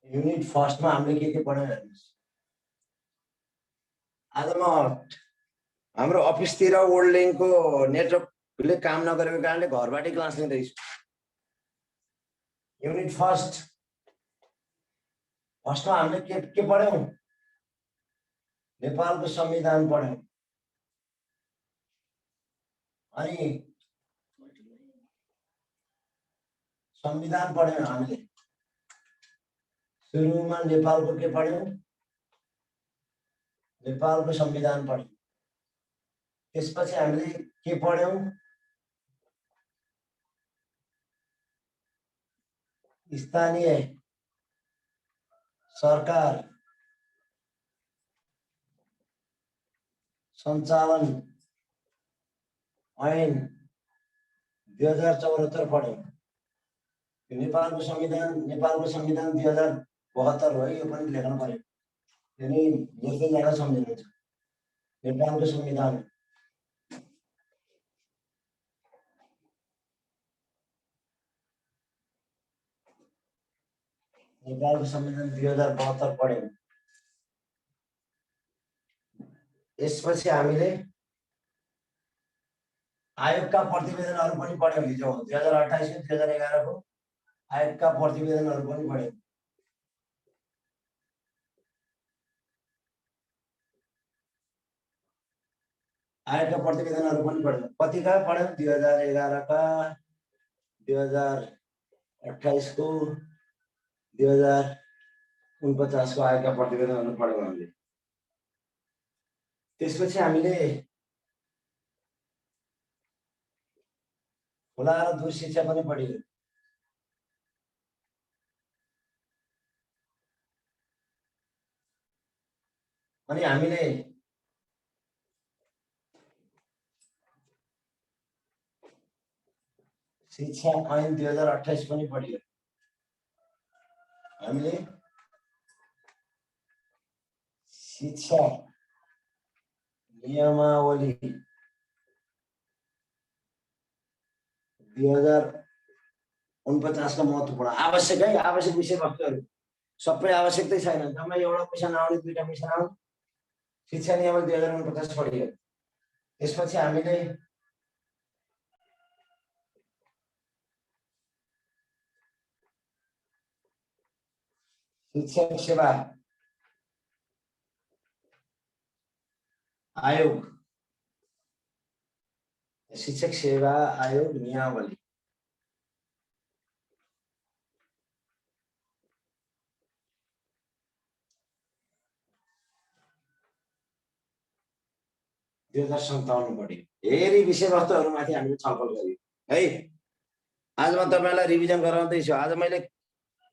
Unit फर्स्टमा हामीले के पढ्यौं हेर्नुस्। आज म हाम्रो अफिसतिर वर्ल्डलिङको नेटवर्कले काम नगरेको कारणले घरबाटै क्लास लिँदैछु। युनिट फर्स्टमा हामीले के पढ्यौं? नेपालको संविधान पढ्यौं। अनि संविधान पढ्यौं हामीले। सुरुमा नेपालको के पढ्यौं? नेपालको संविधान पढ्यौं। त्यसपछि हामीले के पढ्यौं? स्थानीय सरकार सञ्चालन ऐन 2074 पढ्यौं। नेपालको संविधान 2072 हो, यो पनि लेख्न पर्यो। अनि लेख्दै जान सम्झिनुहुन्छ। नेपालको संविधान नेपालको संविधान 2072 पढ्यौं। यसपछि हामीले आयोगका प्रतिवेदनहरू पनि पढ्यौं। हिजो 2028 को 2011 को आयोगका प्रतिवेदनहरू पनि पढ्यौं। आयोगका प्रतिवेदनहरू पनि पढ्यौं। कतिका पढ्यौं? 2011 का, 2028 को, 2049 को आयोगका प्रतिवेदनहरू पढ्यौं हामीले। त्यसपछि हामीले खुला र दूर शिक्षा पनि पढ्यौं। अनि हामीले शिक्षा ऐन 2028 पनि पढ्यौं। हामीले शिक्षा नियमावली 2049 का महत्त्वपूर्ण आवश्यक है, आवश्यक विषयवस्तुहरू सबै आवश्यकतै छैन। जम्मै एउटा क्वेशन आउने, दुईटा क्वेशन आउने। शिक्षा नियमावली 2049 पढ्यौं। त्यसपछि हामीले शिक्षक सेवा आयोग, शिक्षक सेवा आयोग नियमावली 2057 पढ्यौं। धेरै विषयवस्तुहरूमाथि हामीले छलफल गर्यौं है। आज म तपाईलाई रिभिजन गराउँदैछु। आज मैले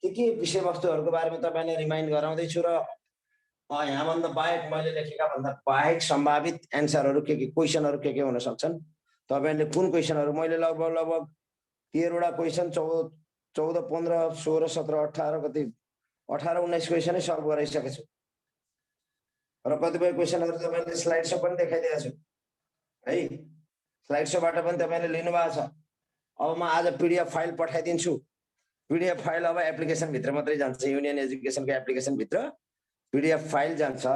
के विषयवस्तुहरूको बारेमा तपाईलाई रिमाइन्ड गराउँदैछु र यहाँभन्दा बाहेक मैले लेखेका भन्दा बाहेक सम्भावित एन्सरहरू के क्वेशनहरू के हुन सक्छन्। तपाईहरुले कुन क्वेशनहरू मैले लगभग 13 वटा क्वेशन 14, 15, 16, 17, 18 कति 18, 19 क्वेशनै सल्भ गराइसकेको छु र कतिपय क्वेशनहरू तपाईले स्लाइड शो पनि देखाइदिएको छु है। स्लाइड शोबाट पनि तपाईले लिनु भएको छ। अब म आज पीडीएफ फाइल पठाइदिन्छु। पीडीएफ फाइल अब एप्लिकेसन भित्र मात्रै जान्छ। युनियन एजुकेसनको एप्लिकेसन भित्र पीडीएफ फाइल जान्छ।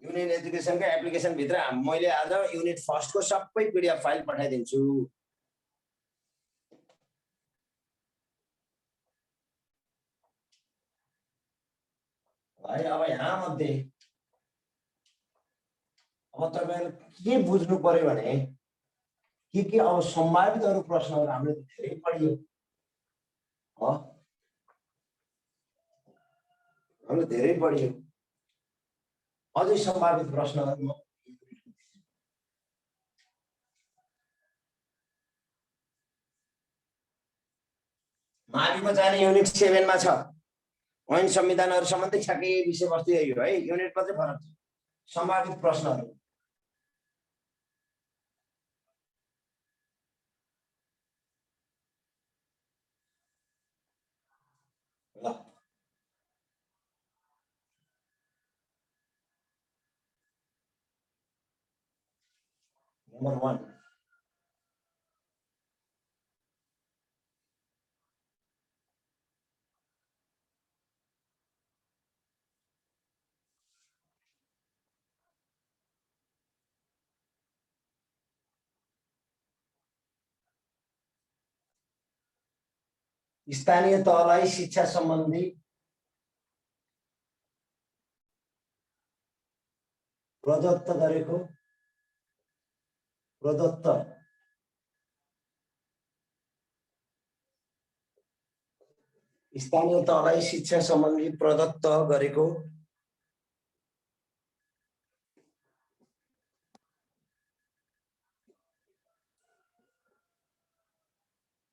युनियन एजुकेसनको एप्लिकेसन भित्र मैले आज युनिट फर्स्ट को सबै पीडीएफ फाइल पठाइदिन्छु। है अब यहाँ मध्ये अब तपाईहरु के बुझ्नु पर्यो भने के अब सम्भावित अरु प्रश्नहरु हामीले धेरै पढियो हो, हामीले धेरै पढियो। अझै सम्भावित प्रश्नहरु माविको जाने युनिट 7 मा छ। ऐन संविधानहरु सम्बन्धी ठ्याक्कै विषयवस्तु यही हो है। युनिट पछि फरक छ। सम्भावित प्रश्नहरु ल नम्बर 1 स्थानीय तहलाई शिक्षा सम्बन्धी प्रदत्त गरेको स्थानीय तहलाई शिक्षा सम्बन्धी प्रदत्त गरेको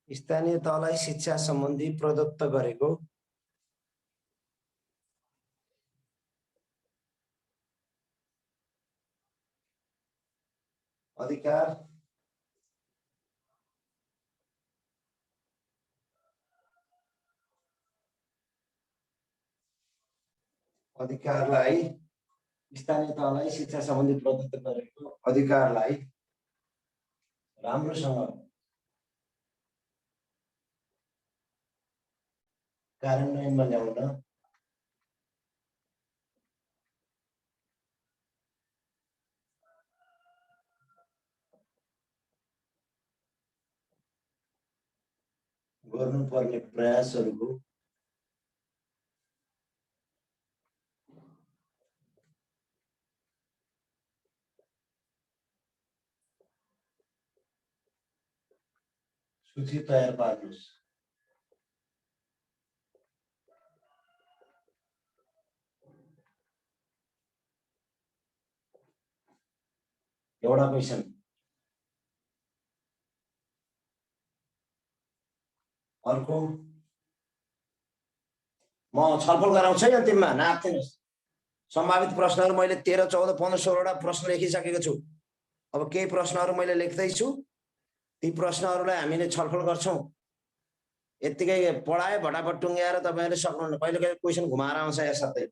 स्थानीय तहलाई शिक्षा सम्बन्धी प्रदत्त गरेको अधिकारलाई स्थानीय तहलाई शिक्षा सम्बन्धी प्रदत्त गरेको अधिकारलाई राम्रोसँग कार्यान्वयनमा ल्याउन गर्नुपर्ने प्रयासहरूको सूची तयार पार्नुहोस्। एउटा क्वेशन अर्को म छलफल गराउँछु है अन्तिममा नआत्तिनुस्। सम्भावित प्रश्नहरू मैले 13, 14, 15, 16 वटा प्रश्न लेखिसकेको छु। अब केही प्रश्नहरू मैले लेख्दैछु, ती प्रश्नहरूलाई हामीले छलफल गर्छौं। यतिकै पढाए भटाभट टुङ्ग्याएर तपाईहरुले सक्नुहुन्न। कहिले कहिले क्वेशन घुमाएर आउँछ या साथै।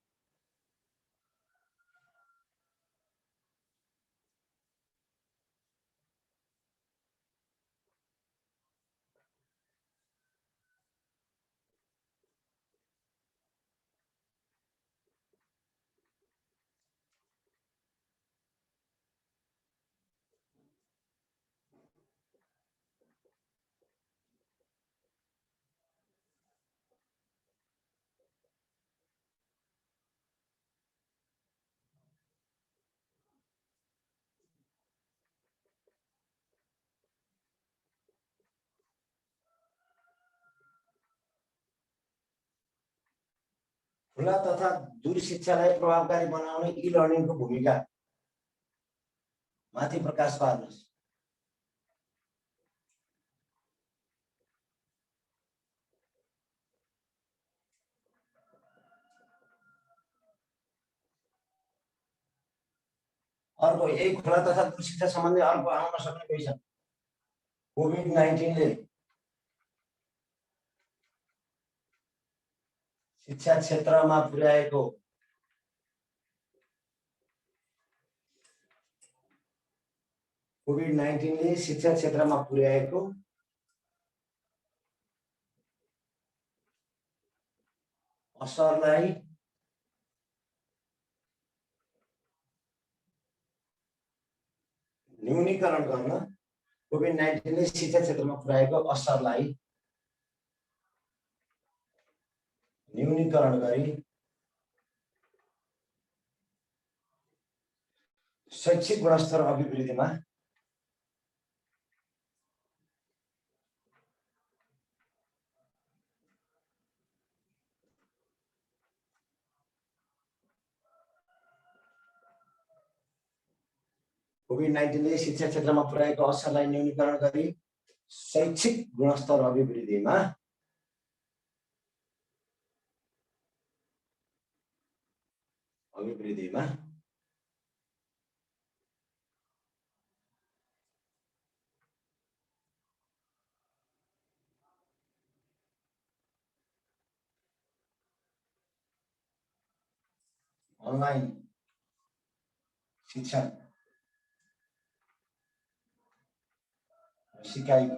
खुला तथा दूर शिक्षालाई प्रभावकारी बनाउने ई-लर्निङको भूमिका माथि प्रकाश पार्नुहोस्। अर्को यही खुला तथा दूर शिक्षा सम्बन्धी अर्को आउन सक्ने क्वेशन कोभिड-19 ले शिक्षा क्षेत्रमा पुर्याएको कोभिड-19 ले शिक्षा क्षेत्रमा पुर्याएको असरलाई न्यूनीकरण गर्न कोभिड-19 ले शिक्षा क्षेत्रमा पुर्याएको असरलाई न्यूनीकरण गरी शैक्षिक गुणस्तर अभिवृद्धिमा कोभिड-19 ले शिक्षा क्षेत्रमा पुर्याएको असरलाई न्यूनीकरण गरी शैक्षिक गुणस्तर अभिवृद्धिमा अनलाइन शिक्षा सिकाइको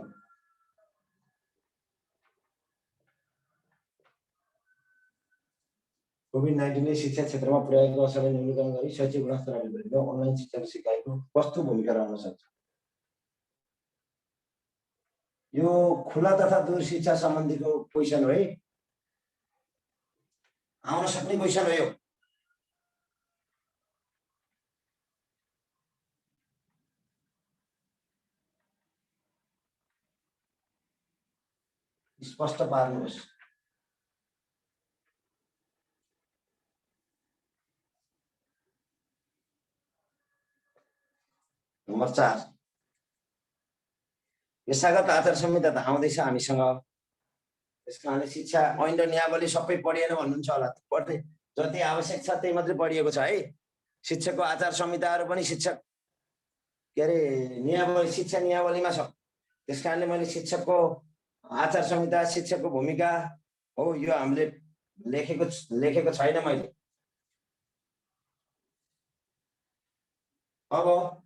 कोभिड-19 ले शिक्षा क्षेत्रमा पुर्याएको असरलाई न्यूनीकरण गरी शैक्षिक गुणस्तर अभिवृद्धिमा अनलाइन शिक्षा सिकाइको कस्तो भूमिका रहन सक्छ? यो खुला तथा दूर शिक्षा सम्बन्धीको क्वेसन हो है, आउन सक्ने क्वेसन हो यो। स्पष्ट पार्नुहोस्। नम्बर 4, पेशागत आचार संहिता त आउँदैछ हामीसँग, त्यस कारणले शिक्षा ऐन र नियमावली सबै पढिएन भन्नुहुन्छ होला, पढ्ने जति आवश्यक छ त्यही मात्रै पढिएको छ है। शिक्षकको आचार संहिताहरू पनि शिक्षक के अरे नियमावली, शिक्षा नियमावलीमा छ। त्यस कारणले मैले शिक्षकको आचार संहिता, शिक्षकको भूमिका हो यो हामीले लेखेको छैन मैले। अब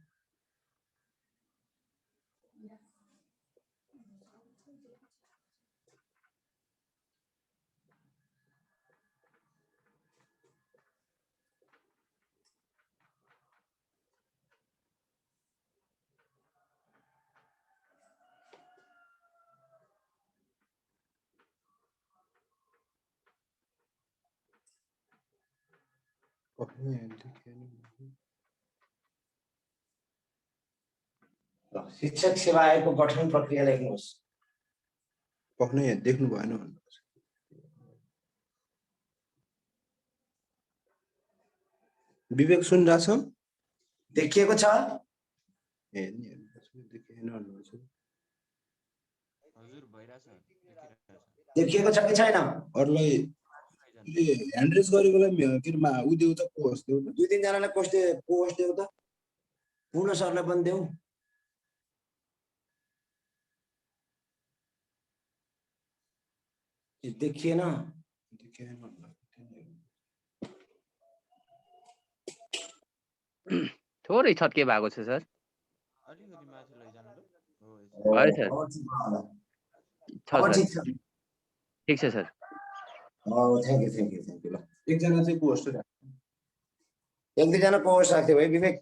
शिक्षक सेवा आयोगको गठन प्रक्रिया लेख्नुहोस्। पक्नै देख्नु भएन भन्नुहोस्। विवेक सुनिरहेछ? देखिएको छ? ए नि देखेन भन्नुहोस्। हजुर भइराछ, देखिएको छ कि छैन? अरूलाई ह्यान्ड रेज गरेकोलाई के उ देऊ त पोस्ट देऊ त। 2-3 जनालाई पोस्ट देऊ त। पूर्ण सरलाई पनि देऊ। देखिएन? थोरै छट्के भएको छ सर। अलिकति माथि लैजानु ल। भयो सर। छ सर। ठिक छ सर। थ्याङ्क यू ल। एकजना चाहिँ पोस्ट राख्छ। 1-2 जना पोस्ट राख्थ्यो है विवेक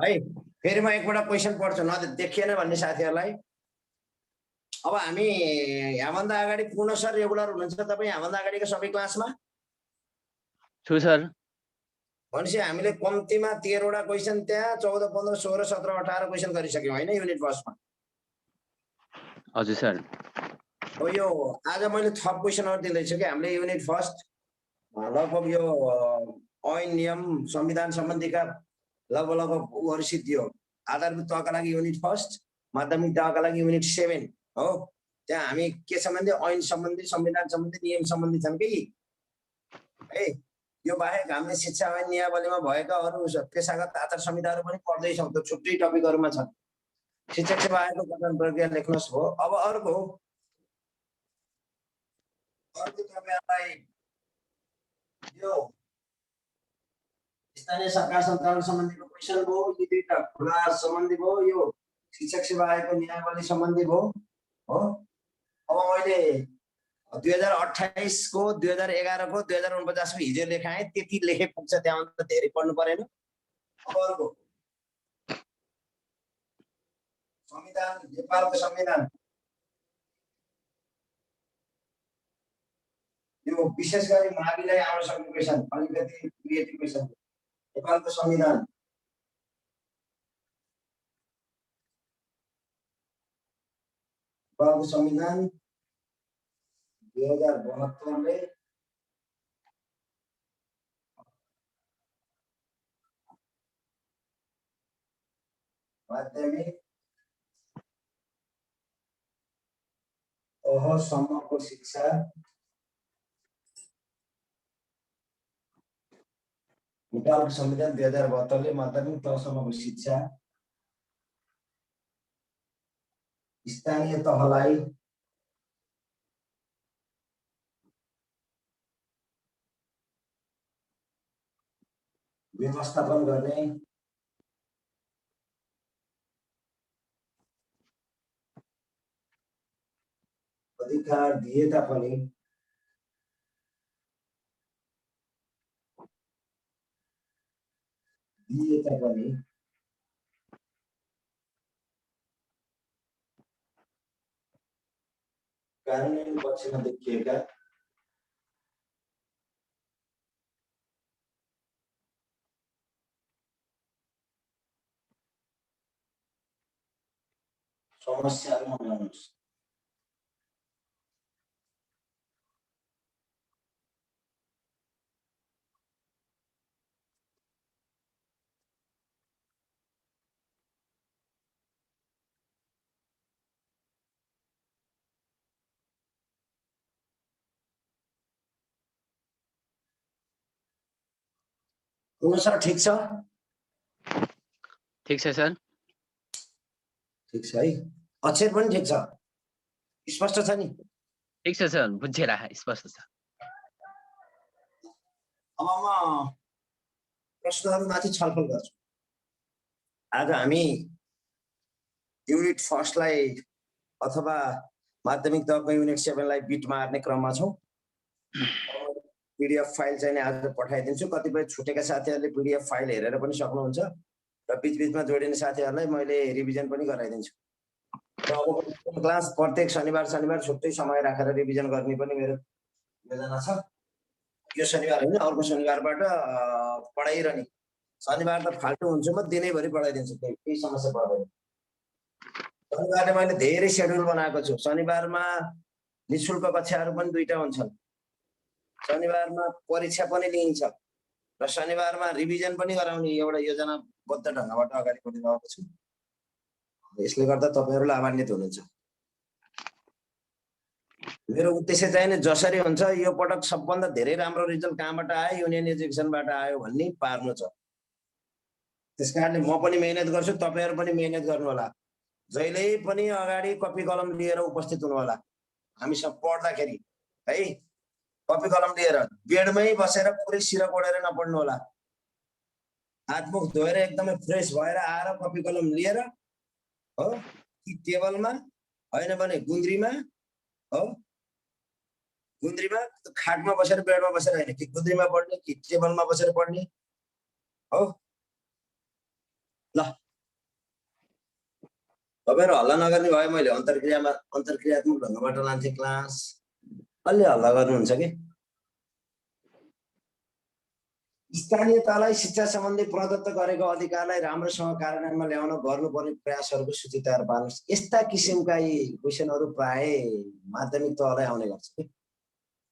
है। फेरि म एकपल्ट क्वेसन पढ्छु न देखिएन भन्ने साथीहरूलाई। अब हामी यहाँभन्दा अगाडि पूर्ण सर रेगुलर हुनुहुन्छ तपाईँ यहाँभन्दा अगाडिको सबै क्लासमा? छु सर। भनेपछि हामीले कम्तीमा 13 वटा क्वेसन त्यहाँ 14, 15, 16, 17, 18 क्वेसन गरिसक्यौँ होइन युनिट फर्स्टमा? हजुर सर। हो यो आज मैले थप क्वेसनहरू दिँदैछु कि हामीले युनिट फर्स्ट लगभग यो ऐन नियम संविधान सम्बन्धीका लगभग उहरू सिद्धियो। आधारभूत तहका लागि युनिट फर्स्ट, माध्यमिक तहका लागि युनिट 7 हो। त्यहाँ हामी के सम्बन्धी ऐन सम्बन्धी, संविधान सम्बन्धी, नियम सम्बन्धी छन् कि है। यो बाहेक हामीले शिक्षा ऐन नियमावलीमा भएका अरू पेशागत आचार संहिताहरू पनि पढ्दैछौँ, त्यो छुट्टै टपिकहरूमा छन्। शिक्षक सेवा आयोगको गठन प्रक्रिया लेख्नुहोस् हो। अब अर्को तपाईँहरूलाई यो स्थानीय सरकार सञ्चालन सम्बन्धीको क्वेसन भयो, यी दुईटा खुला सम्बन्धी भयो, यो शिक्षक सेवा आयोगको नियमावली सम्बन्धी भयो हो। अब मैले 2028 को, 2011 को, 2049 को हिजो लेखाएँ, त्यति लेखे पुग्छ, त्यहाँभन्दा धेरै पढ्नु परेन। अब अर्को संविधान, नेपालको संविधान, यो विशेष गरी माविलाई आउन सक्ने क्वेसन, अलिकति क्रिएटिभ क्वेसन। नेपालको संविधान, नेपालको संविधान 2072 ले माध्यमिक तहसम्मको शिक्षा नेपालको संविधान 2072 ले माध्यमिक तहसम्मको शिक्षा स्थानीय तहलाई व्यवस्थापन गर्ने अधिकार दिए तापनि कार्यान्वयन पक्षमा देखिएका समस्याहरू मनाउनुहोस्। कुन सर ठिक छ? ठिक छ सर। ठिक छ है। अक्षर पनि ठिक छ, स्पष्ट छ नि? ठिक छ सर, बुझेर स्पष्ट छ। अब म प्रश्नहरूमाथि छलफल गर्छु। आज हामी युनिट फर्स्टलाई अथवा माध्यमिक तहको युनिट 7 लाई बिट मार्ने क्रममा छौँ। पीडीएफ फाइल चाहिँ आज पठाइदिन्छु। कतिपय छुटेका साथीहरूले पीडीएफ फाइल हेरेर पनि सक्नुहुन्छ र बीचबीचमा जोडिने साथीहरूलाई मैले रिभिजन पनि गराइदिन्छु। र अब क्लास प्रत्येक शनिबार छुट्टै समय राखेर रिभिजन गर्ने पनि मेरो योजना छ। यो शनिबार होइन, अर्को शनिबारबाट पढाइरहने। शनिबार त फाल्टो हुन्छु, म दिनैभरि पढाइदिन्छु, केही समस्या पर्दैन। शनिबारले मैले धेरै सेड्युल बनाएको छु। शनिबारमा निःशुल्क कक्षाहरू पनि 2टा हुन्छन्, शनिबारमा परीक्षा पनि लिइन्छ र शनिबारमा रिभिजन पनि गराउने एउटा योजनाबद्ध ढङ्गबाट अगाडि बढिरहेको छु। यसले गर्दा तपाईहरु लाभान्वित हुनुहुन्छ। मेरो उद्देश्य चाहिँ नि जसरी हुन्छ यो पटक सबभन्दा धेरै राम्रो रिजल्ट कहाँबाट आयो, युनियन एजुकेसनबाट आयो भन्ने पार्नु छ। त्यसकारणले म पनि मेहनत गर्छु, तपाईहरु पनि मेहनत गर्नु होला। जहिल्यै पनि अगाडि कपी कलम लिएर उपस्थित हुनु होला। हामी सब पढ्दाखेरि है कपी कलम लिएर बेडमै बसेर पुरै सिर कोडेर नपढ्नु होला। हात मुख धोएर एकदमै फ्रेश भएर आएर कपी कलम लिएर हो कि टेबलमा हैन भने गुन्द्रीमा हो, गुन्द्रीमा खाटमा बसेर बेडमा बसेर हैन कि गुन्द्रीमा पढ्ने कि टेबलमा बसेर पढ्ने हो। ल तपाईहरु हल्ला नगर्ने भए मैले अन्तर्क्रियात्मक ढङ्गबाट लान्थे क्लास। अलि हल्ला गर्नुहुन्छ कि? स्थानीय तहलाई शिक्षा सम्बन्धी प्रदत्त गरेको अधिकारलाई राम्रोसँग कार्यान्वयनमा ल्याउन गर्नुपर्ने प्रयासहरूको सूची तयार पार्नुहोस्। यस्ता किसिमका यी क्वेशनहरू प्राय माध्यमिक तहलाई आउने गर्छ के।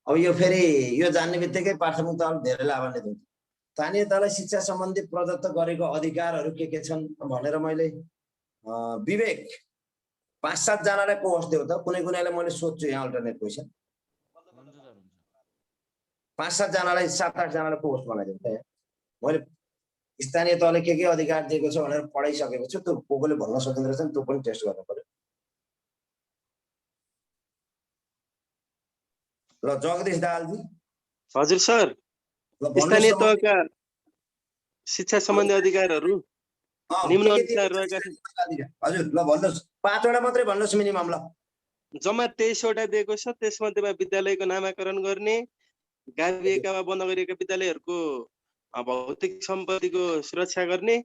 अब यो फेरि यो जान्ने बित्तिकै प्राथमिक तहले धेरै लाभान्वित हुन्छ। स्थानीय तहलाई शिक्षा सम्बन्धी प्रदत्त गरेको अधिकारहरू के छन् भनेर मैले विवेक 5-7 जनालाई को होस् देऊ त, कुनैलाई मैले सोध्छु यहाँ अल्टरनेट क्वेशन। 5-7 जनालाई 7-8 जनालाई को होस् बनाइदिनु त। मैले स्थानीय तहले के अधिकार दिएको छ भनेर पढाइसकेको छु। त्यो कोले भन्न सकिँदो रहेछ नि, त्यो पनि टेस्ट गर्नु पर्यो। ल जगदीश दाहालजी। हजुर सर, स्थानीय तहका शिक्षा सम्बन्धी अधिकारहरू निम्नअनुसार रहेका छन्। हजुर ल भन्नुस्, 5 वटा मात्रै भन्नुस् मिनिमम। ल जम्मा 23 वटा दिएको छ। त्यसमध्येमा विद्यालयको नामाकरण गर्ने, गाभिएका वा बन्द गरिएका विद्यालयहरूको भौतिक सम्पत्तिको सुरक्षा गर्ने,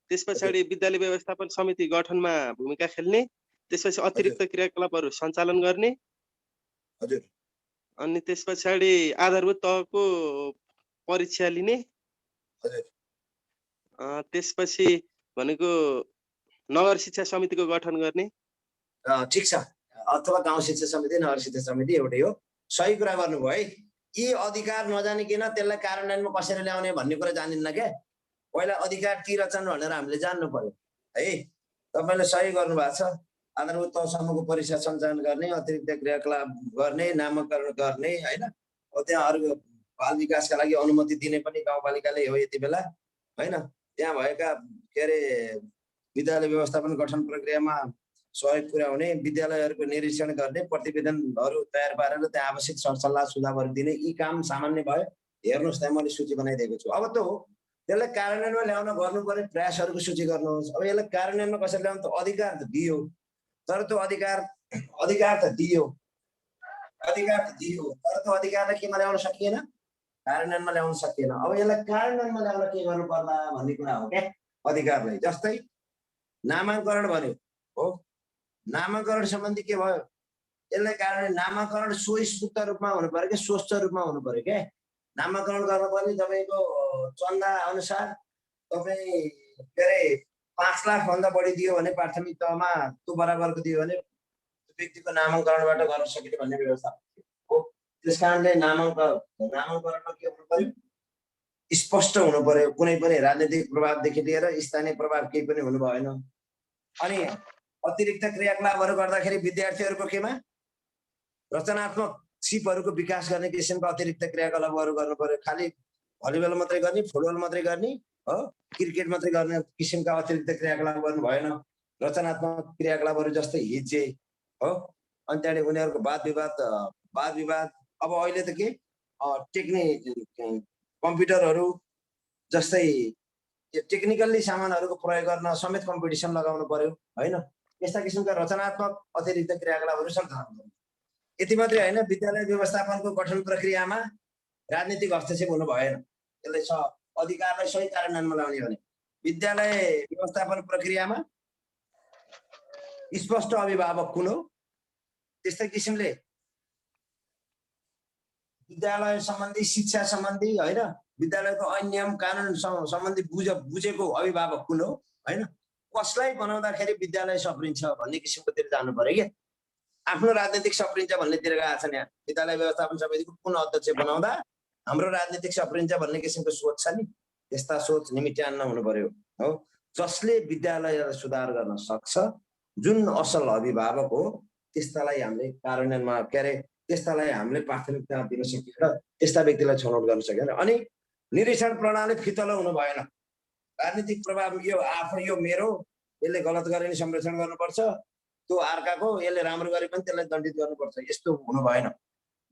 त्यसपछि विद्यालय व्यवस्थापन समिति गठनमा भूमिका खेल्ने, त्यसपछि अतिरिक्त क्रियाकलापहरू सञ्चालन गर्ने, हजुर, अनि त्यसपछि आधारभूत तहको परीक्षा लिने, हजुर, त्यसपछि भनेको नगर शिक्षा समितिको गठन गर्ने। ठीक छ, अथवा गाउँ शिक्षा समिति नगर शिक्षा समिति एउटै हो। सही कुरा गर्नुभयो है। यी अधिकार नजानिकन त्यसलाई कार्यान्वयनमा कसरी ल्याउने भन्ने कुरा जानिन्न के। पहिला अधिकार के रहेछन् भनेर हामीले जान्नु पर्यो है। तपाईले सही गर्नु भएको छ। आधारभूत तहसम्मको परीक्षा सञ्चालन गर्ने, अतिरिक्त क्रियाकलाप गर्ने, नामाकरण गर्ने हैन। अब त्यहाँ अरु बाल विकासका लागि अनुमति दिने पनि गाउँपालिकाले हो यति बेला हैन। त्यहाँ भएका के अरे विद्यालय व्यवस्थापन गठन प्रक्रियामा सहयोग पुर्याउने, विद्यालयहरूको निरीक्षण गर्ने, प्रतिवेदनहरू तयार पारेर त्यहाँ आवश्यक सरसल्लाह सुझावहरू दिने, यी काम सामान्य भयो। हेर्नुस् त्यहाँ मैले सूची बनाइदिएको छु। अब त हो त्यसलाई कार्यान्वयनमा ल्याउन गर्नुपर्ने प्रयासहरूको सूची गर्नुहोस्। अब यसलाई कार्यान्वयनमा कसरी ल्याउनु त अधिकार त दियो, तर त्यो अधिकार त दियो, तर त्यो अधिकारलाई केमा ल्याउन सकिएन, कार्यान्वयनमा ल्याउन सकिएन। अब यसलाई कार्यान्वयनमा ल्याउन के गर्नु पर्ला भन्ने कुरा हो क्या। अधिकारलाई जस्तै नामाकरण भन्यो हो, नामाकरण सम्बन्धी के भयो, यसलाई कारण नामाकरण स्वस्फूर्त रूपमा हुनु पर्यो कि स्वच्छ रूपमा हुनु पर्यो क्या नामाकरण गर्न पनि तपाईँको चन्दा अनुसार तपाईँ के अरे 5 लाख भन्दा बढी दियो भने प्राथमिक तहमा त्यो बराबरको दियो भने व्यक्तिको नामाङ्करणबाट गर्न सकिने भन्ने व्यवस्था हो त्यस कारणले नामाङ्करणमा के हुनु पर्यो स्पष्ट हुनु पर्यो कुनै पनि राजनीतिक प्रभावदेखि लिएर स्थानीय प्रभाव केही पनि हुनु भएन अनि अतिरिक्त क्रियाकलापहरू गर्दाखेरि विद्यार्थीहरूको केमा रचनात्मक सिपहरूको विकास गर्ने किसिमको अतिरिक्त क्रियाकलापहरू गर्नु पर्यो खालि भलिबल मात्रै गर्ने फुटबल मात्रै गर्ने हो क्रिकेट मात्रै गर्ने किसिमका अतिरिक्त क्रियाकलाप गर्नु भएन रचनात्मक क्रियाकलापहरू जस्तै हिज्जे हो अनि त्यहाँदेखि उनीहरूको वाद विवाद अब अहिले त के कम्प्युटरहरू जस्तै टेक्निकल्ली सामानहरूको प्रयोग गर्न समेत कम्पिटिसन लगाउनु पर्यो होइन यस्ता किसिमका रचनात्मक अतिरिक्त क्रियाकलापहरू सञ्चालन यति मात्रै होइन विद्यालय व्यवस्थापनको गठन प्रक्रियामा राजनीतिक हस्तक्षेप हुनु भएन त्यसलाई अधिकारलाई सही कार्यान्वयनमा ल्याउने भने विद्यालय व्यवस्थापन प्रक्रियामा स्पष्ट अभिभावक कुन हो त्यस्तै किसिमले विद्यालय सम्बन्धी शिक्षा सम्बन्धी होइन विद्यालयको ऐन नियम कानुन सम्बन्धी बुझेको अभिभावक कुन हो होइन कसलाई बनाउँदाखेरि विद्यालय सप्रिन्छ भन्ने किसिमकोतिर जानु पर्यो क्या आफ्नो राजनीतिक सप्रिन्छ भन्नेतिर गएको छ यहाँ विद्यालय व्यवस्थापन समितिको कुन अध्यक्ष बनाउँदा हाम्रो राजनीतिक सप्रिन्छ भन्ने किसिमको सोच छ नि त्यस्ता सोच निमित्यान्न हुनु पर्यो हो जसले विद्यालयलाई सुधार गर्न सक्छ जुन असल अभिभावक हो त्यस्तालाई हामीले कार्यान्वयनमा के अरे त्यस्तालाई हामीले प्राथमिकता दिन सकिन्छ त्यस्ता व्यक्तिलाई छनौट गर्न सकिन्छ अनि निरीक्षण प्रणाली फितलो हुनु भएन राजनीतिक प्रभाव यो आफ्नो यो मेरो यसले गलत गरे नि संरक्षण गर्नुपर्छ त्यो अर्काको यसले राम्रो गरे पनि त्यसलाई दण्डित गर्नुपर्छ यस्तो हुनु भएन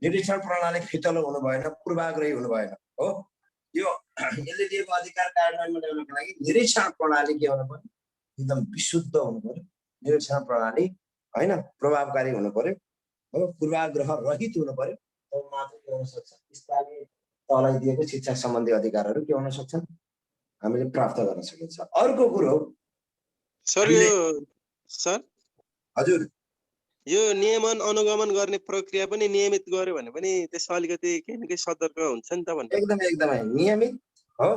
निरीक्षण प्रणाली फितलो हुनु भएन पूर्वाग्रही हुनु भएन हो यो यसले दिएको अधिकार कार्यान्वयनमा ल्याउनको लागि निरीक्षण प्रणाली के हुनु पर्यो एकदम विशुद्ध हुनु पर्यो निरीक्षण प्रणाली होइन प्रभावकारी हुनु पर्यो हो पूर्वाग्रह रहित हुनु पर्यो तब मात्र के हुन सक्छ स्थानीय तहलाई दिएको शिक्षा सम्बन्धी अधिकारहरू के हुन सक्छन् हामीले प्राप्त गर्न सकिन्छ अर्को कुरो सर हजुर यो नियमन अनुगमन गर्ने प्रक्रिया पनि नियमित गर्यो भने पनि त्यसमा अलिकति केही न केही सतर्क हुन्छ नि त भन्ने एकदमै नियमित हो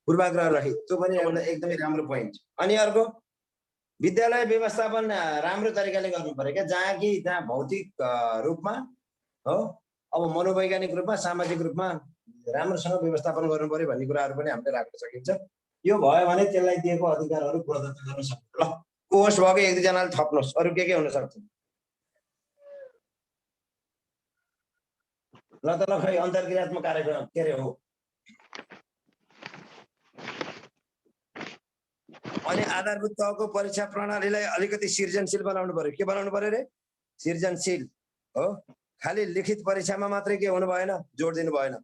पूर्वाग्रह रहित त्यो पनि एउटा एकदमै राम्रो पोइन्ट अनि अर्को विद्यालय व्यवस्थापन राम्रो तरिकाले गर्नु पर्यो क्या जहाँ भौतिक रूपमा हो अब मनोवैज्ञानिक रूपमा सामाजिक रूपमा राम्रोसँग व्यवस्थापन गर्नु पर्यो भन्ने कुराहरू पनि हामीले राख्न सकिन्छ यो भयो भने त्यसलाई दिएको अधिकारहरू प्रदत्त गर्न सक्छ ल कोर्स भएको एक दुईजनाले थप्नुहोस् अरू के हुन सक्छ ल त ल खै अन्तर्क्रियात्मक कार्यक्रम के अरे हो अनि आधारभूत तहको परीक्षा प्रणालीलाई अलिकति सृजनशील बनाउनु पर्यो के बनाउनु पर्यो रे सृजनशील हो खालि लिखित परीक्षामा मात्रै के हुनु भएन जोड दिनु भएन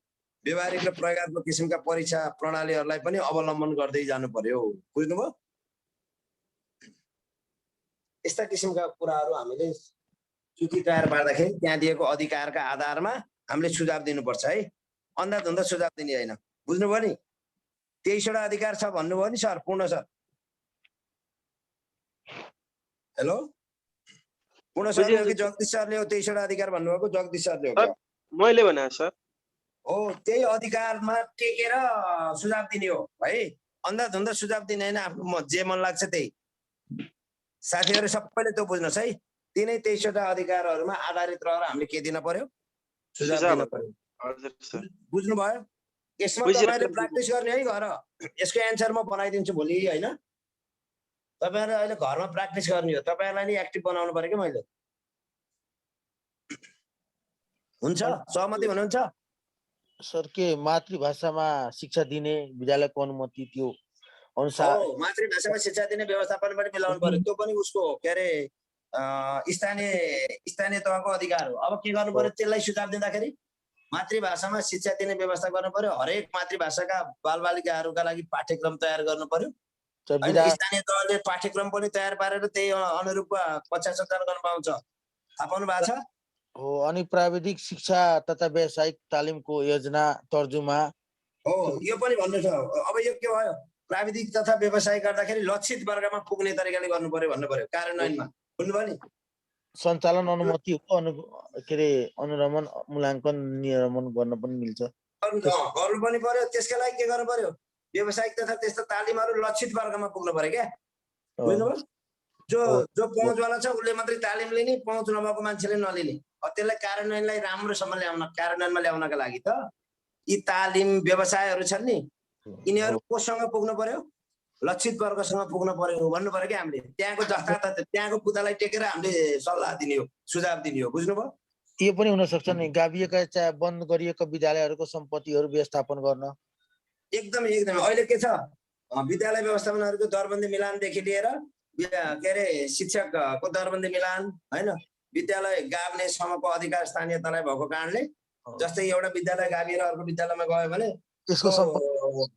व्यवहारिक र प्रयोगात्मक किसिमका परीक्षा प्रणालीहरूलाई पनि अवलम्बन गर्दै जानु पर्यो बुझ्नुभयो यस्ता किसिमका कुराहरू हामीले सूची तयार पार्दाखेरि त्यहाँ दिएको अधिकारका आधारमा हामीले सुझाव दिनुपर्छ है अन्धाधुन्दा सुझाव दिने होइन बुझ्नुभयो नि 23वटा अधिकार छ भन्नुभयो नि सर पूर्ण सर हेलो पूर्ण सरले हो कि जगदीश सरले हो 23वटा अधिकार भन्नुभएको जगदीश सरले हो मैले भने सर हो त्यही अधिकारमा टेकेर सुझाव दिने हो है अन्धाधुन्दा सुझाव दिने होइन आफ्नो जे मन लाग्छ त्यही साथीहरू सबैले त्यो बुझ्नुहोस् है तिनै 23वटा अधिकारहरूमा आधारित रहेर हामीले के दिन पर्यो सुझाव दिन पर्यो बुझ्नुभयो यसमा तपाईहरुले प्र्याक्टिस गर्ने है घर यसको एन्सर म बनाइदिन्छु भोलि हैन तपाईहरुले अहिले घरमा प्र्याक्टिस गर्ने हो तपाईहरुलाई नि एक्टिभ बनाउनु पर्यो के मैले हुन्छ सहमति हुनुहुन्छ सर के मातृभाषामा शिक्षा दिने विद्यालयको अनुमति त्यो अनुसार मातृभाषामा शिक्षा दिने व्यवस्थापन पनि मिलाउनु पर्यो त्यो पनि उसको के अरे स्थानीय तहको अधिकार हो अब के गर्नु पर्यो त्यसलाई सुझाव दिँदाखेरि मातृभाषामा शिक्षा दिने व्यवस्था गर्नु पर्यो हरेक मातृभाषाका बालबालिकाहरूका लागि पाठ्यक्रम तयार गर्नु पर्यो स्थानीय तहले पाठ्यक्रम पनि तयार पारेर त्यही अनुरूप कक्षा सञ्चालन गर्न पाउँछ थाहा पाउनु भएको छ हो अनि प्राविधिक शिक्षा तथा व्यावसायिक तालिमको योजना तर्जुमा हो यो पनि भन्नु छ अब यो के भयो प्राविधिक तथा व्यवसाय गर्दाखेरि लक्षित वर्गमा पुग्ने तरिकाले गर्नु पर्यो भन्नु पर्यो कार्यान्वयनमा बुझ्नुभयो नि सञ्चालन अनुमति हो के अरे अनुगमन मूल्याङ्कन नियमन गर्न पनि मिल्छ। गर्नु पनि पर्यो। त्यसका लागि के गर्नु पर्यो? व्यावसायिक तथा त्यस्ता तालिमहरू लक्षित वर्गमा पुग्नु पर्यो क्या। बुझ्नुभयो? जो पहुँचवाला छ उसले मात्रै तालिम लिने, पहुँच नभएको मान्छेले नलिने। त्यसलाई कार्यान्वयनलाई राम्रोसँग कार्यान्वयनमा ल्याउनका लागि त यी तालिम व्यवसायहरू छन् नि, यिनीहरू कोसँग पुग्नु पर्यो? लक्षित वर्गसँग पुग्नु पर्यो भन्नु पर्यो क्या हामीले। त्यहाँको जस्ता त्यहाँको पुतालाई टेकेर हामीले सल्लाह दिने हो, सुझाव दिने हो। बुझ्नुभयो? यो पनि हुन सक्छ नि, गाभिएका चाहे बन्द गरिएका विद्यालयहरूको सम्पत्तिहरू व्यवस्थापन गर्न। एकदमै एकदमै अहिले के छ, विद्यालय व्यवस्थापनहरूको दरबन्दी मिलानदेखि लिएर के अरे शिक्षकको दरबन्दी मिलान होइन, विद्यालय गाभ्नेसम्मको अधिकार स्थानीय तलाई भएको कारणले जस्तै एउटा विद्यालय गाभिएर अर्को विद्यालयमा गयो भने त्यसको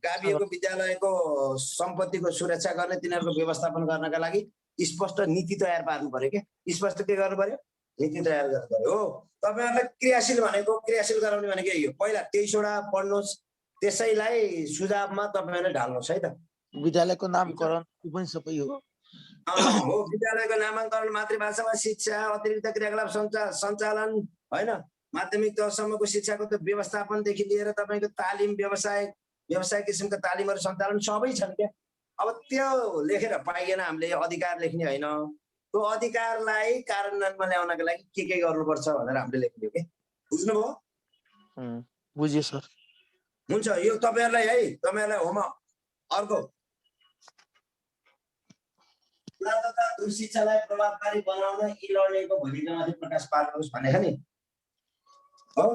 गाभिएको विद्यालयको सम्पत्तिको सुरक्षा गर्ने, तिनीहरूको व्यवस्थापन गर्नका लागि स्पष्ट नीति तयार पार्नु पर्यो क्या। स्पष्ट के गर्नु पर्यो? नीति तयार गर्नु पर्यो। हो, तपाईँहरूलाई क्रियाशील भनेको, क्रियाशील गराउने भनेको यही हो। पहिला 23वटा पढ्नुहोस्, त्यसैलाई सुझावमा तपाईँहरूले ढाल्नुहोस् है त। विद्यालयको नामकरण त्यो पनि सबै हो। हो, विद्यालयको नामाङ्करण, मातृभाषामा शिक्षा, अतिरिक्त क्रियाकलाप सञ्चालन होइन, माध्यमिक तहसम्मको शिक्षाको त व्यवस्थापनदेखि लिएर तपाईँको तालिम, व्यवसाय किसिमका तालिमहरू सञ्चालन सबै छन् क्या। अब त्यो लेखेर पाइएन हामीले, अधिकार लेख्ने होइन। त्यो अधिकारलाई कार्यान्वयनमा ल्याउनका लागि के गर्नुपर्छ भनेर हामीले लेख्ने हो कि। बुझ्नुभयो? बुझ्यो सर। हुन्छ, यो तपाईँहरूलाई है, तपाईँहरूलाई होमवर्क। अर्को, शिक्षालाई प्रभावकारी बनाउन इ लर्निङको भूमिकामाथि प्रकाश पार्नुहोस् भनेको नि हो।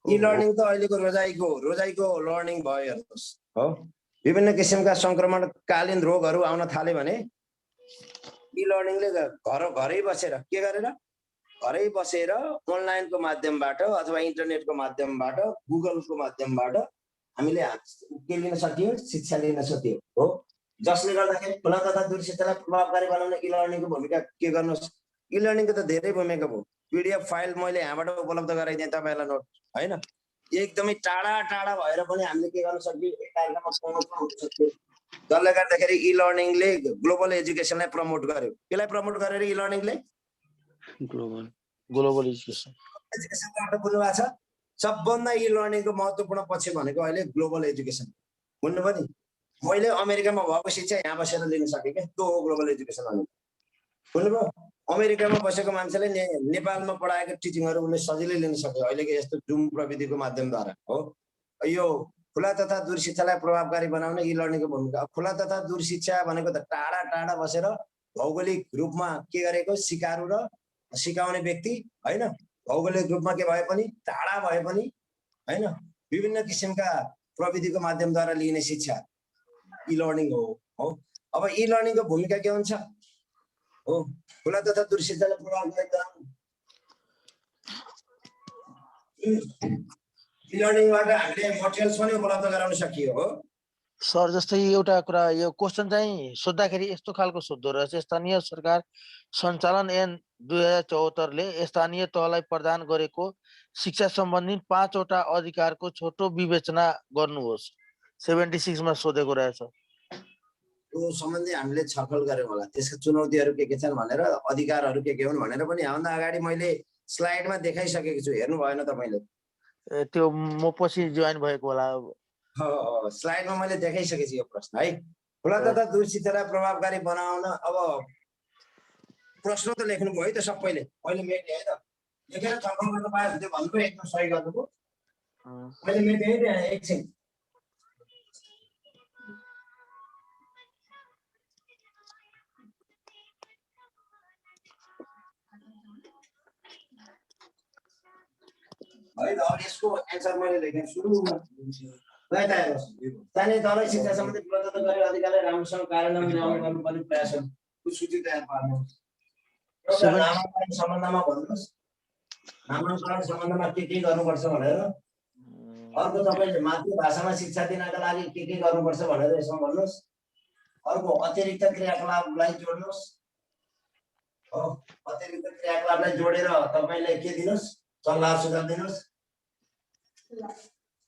इ लर्निङ त अहिलेको रोजाइको लर्निङ भयो हेर्नुहोस् हो। विभिन्न किसिमका संक्रमणकालीन रोगहरू आउन थाले भने इ लर्निङले घरै बसेर के गरेर, घरै बसेर अनलाइनको माध्यमबाट अथवा इन्टरनेटको माध्यमबाट, गुगलको माध्यमबाट हामीले के लिन सकियो? शिक्षा लिन सकियो हो। जसले गर्दाखेरि खुला तथा दूर शिक्षालाई प्रभावकारी बनाउन इ लर्निङको भूमिका के गर्नुहोस्? इ लर्निङको त धेरै भूमिका भयो। PDF फाइल मैले यहाँबाट उपलब्ध गराइदिएँ तपाईँहरूलाई नोट होइन। एकदमै टाढा टाढा भएर पनि हामीले के गर्न सक्यो? एक कार्यक्रममा पहुँच्न हुन सक्यो। जसले गर्दाखेरि इ लर्निङले ग्लोबल एजुकेसनलाई प्रमोट गर्यो। केलाई प्रमोट गरेर इ लर्निङले? Global education. एजुकेसनबाट बुझ्नु भएको छ? सबभन्दा इ लर्निङको महत्त्वपूर्ण पक्ष भनेको अहिले ग्लोबल एजुकेसन। बुझ्नुभयो नि? मैले अमेरिकामा भएको शिक्षा यहाँ बसेर लिन सकेँ क्या। त्यो हो ग्लोबल एजुकेसन भनेको। बुझ्नुभयो? अमेरिकामा बसेको मान्छेले नेपालमा पढाएको टिचिङहरू उसले सजिलै लिन सक्यो अहिलेको यस्तो जुम प्रविधिको माध्यमद्वारा हो। यो खुला तथा दूर शिक्षालाई प्रभावकारी बनाउन इ लर्निङको भूमिका। खुला तथा दूर शिक्षा भनेको त टाढा टाढा बसेर भौगोलिक रूपमा के गरेको, सिकारु र सिकाउने व्यक्ति होइन, भौगोलिक रूपमा के भए पनि, टाढा भए पनि होइन, विभिन्न किसिमका प्रविधिको माध्यमद्वारा लिइने शिक्षा इ लर्निङ हो। अब इ लर्निङको भूमिका के हुन्छ हो? खुला तथा दूर शिक्षालाई प्रभावकारी बनाउन इ लर्निङबाट हामीले मटेरियल्स पनि उपलब्ध गराउन सकियो हो। सर जस्तै एउटा कुरा, यो क्वेसन चाहिँ सोद्धाखेरि यस्तो खालको सोध्दो रहेछ, स्थानीय सरकार सञ्चालन ऐन 2074 ले स्थानीय तहलाई प्रदान गरेको शिक्षा सम्बन्धी 5वटा अधिकारको छोटो विवेचना गर्नुहोस्। 76 मा सोधेको रहेछ। त्यो सम्बन्धी हामीले छलफल गर्यौं होला। त्यसका चुनौतीहरू के छन् भनेर, अधिकारहरू के हुन् भनेर पनि हामीभन्दा अगाडि मैले स्लाइडमा देखाइसकेको छु। हेर्नु भएन तपाईले? त्यो म पछि जोइन भएको होला। स्लाइडमा मैले देखाइसकेछु यो प्रश्न है। खुला तथा दूर शिक्षालाई प्रभावकारी बनाउन, अब प्रश्न त लेख्नु भयो है त सबैले। मैले मेटे है त, लेखेर छलफल गर्न पाए हुन्थ्यो भन्नुभयो, एकदम सही गर्नुभयो। मैले मेटे है त्यहाँ एकछिन। है त, अब यसको एन्सर मैले लेखेँ सुरुमा। स्थानीय तहलाई शिक्षा सम्बन्धी प्रदत्त गरेको अधिकारलाई राम्रोसँग कार्यान्वयन गर्नुपर्ने प्रयासहरू सूची तयार पार्नु। नामाङ्करण सम्बन्धमा भन्नुहोस्, नामाङ्करण सम्बन्धमा के गर्नुपर्छ भनेर। अर्को तपाईँले मातृभाषामा शिक्षा दिनका लागि के गर्नुपर्छ भनेर यसमा भन्नुहोस्। अर्को अतिरिक्त क्रियाकलापलाई जोड्नुहोस् हो। अतिरिक्त क्रियाकलापलाई जोडेर तपाईँले के दिनुहोस्? सल्लाह सुझाव दिनुहोस्।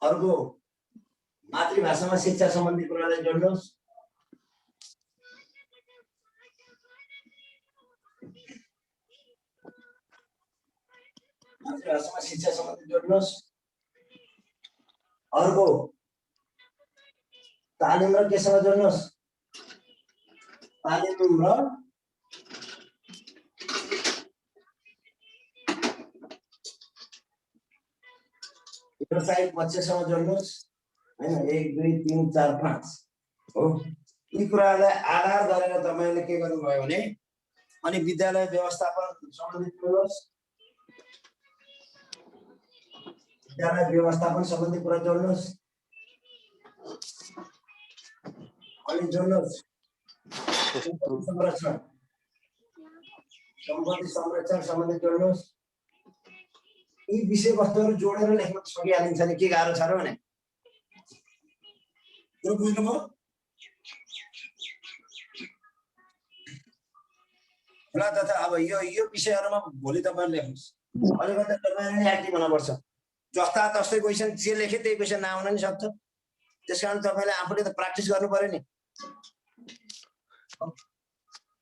अर्को मातृभाषामा शिक्षा सम्बन्धी कुरालाई जोड्नुहोस्। मातृभाषामा शिक्षा सम्बन्धी जोड्नुहोस्। अर्को तालिम र केसँग जोड्नुहोस्? तालिम र व्यावसायिक पक्षसँग जोड्नुहोस् हैन। 1 2 3 4 5 हो। यी कुरालाई आधार गरेर तपाईले के गर्नुभयो भने अनि विद्यालय व्यवस्थापन सम्बन्धी जोड्नुहोस्। विद्यालय व्यवस्थापन सम्बन्धी कुरा जोड्नुहोस्। अनि जोड्नुहोस् संरक्षण सम्पत्ति संरक्षण सम्बन्धी जोड्नुहोस्। यी विषयवस्तुहरू जोडेर लेख्न सकिहालिन्छ नि, के गाह्रो छ र भने यो बुझ्नुभयो? ल तथा अब यो विषयहरुमा भोलि तपाईहरु लेख्नुस्। अलिकति तपाईहरुले एक्टिभ हुनुपर्छ। जस्ता तस्तै क्वेशन जे लेखे त्यही क्वेशन नआउन नि सक्छ। त्यसकारण तपाईले आफूले त प्र्याक्टिस गर्नु पर्यो नि।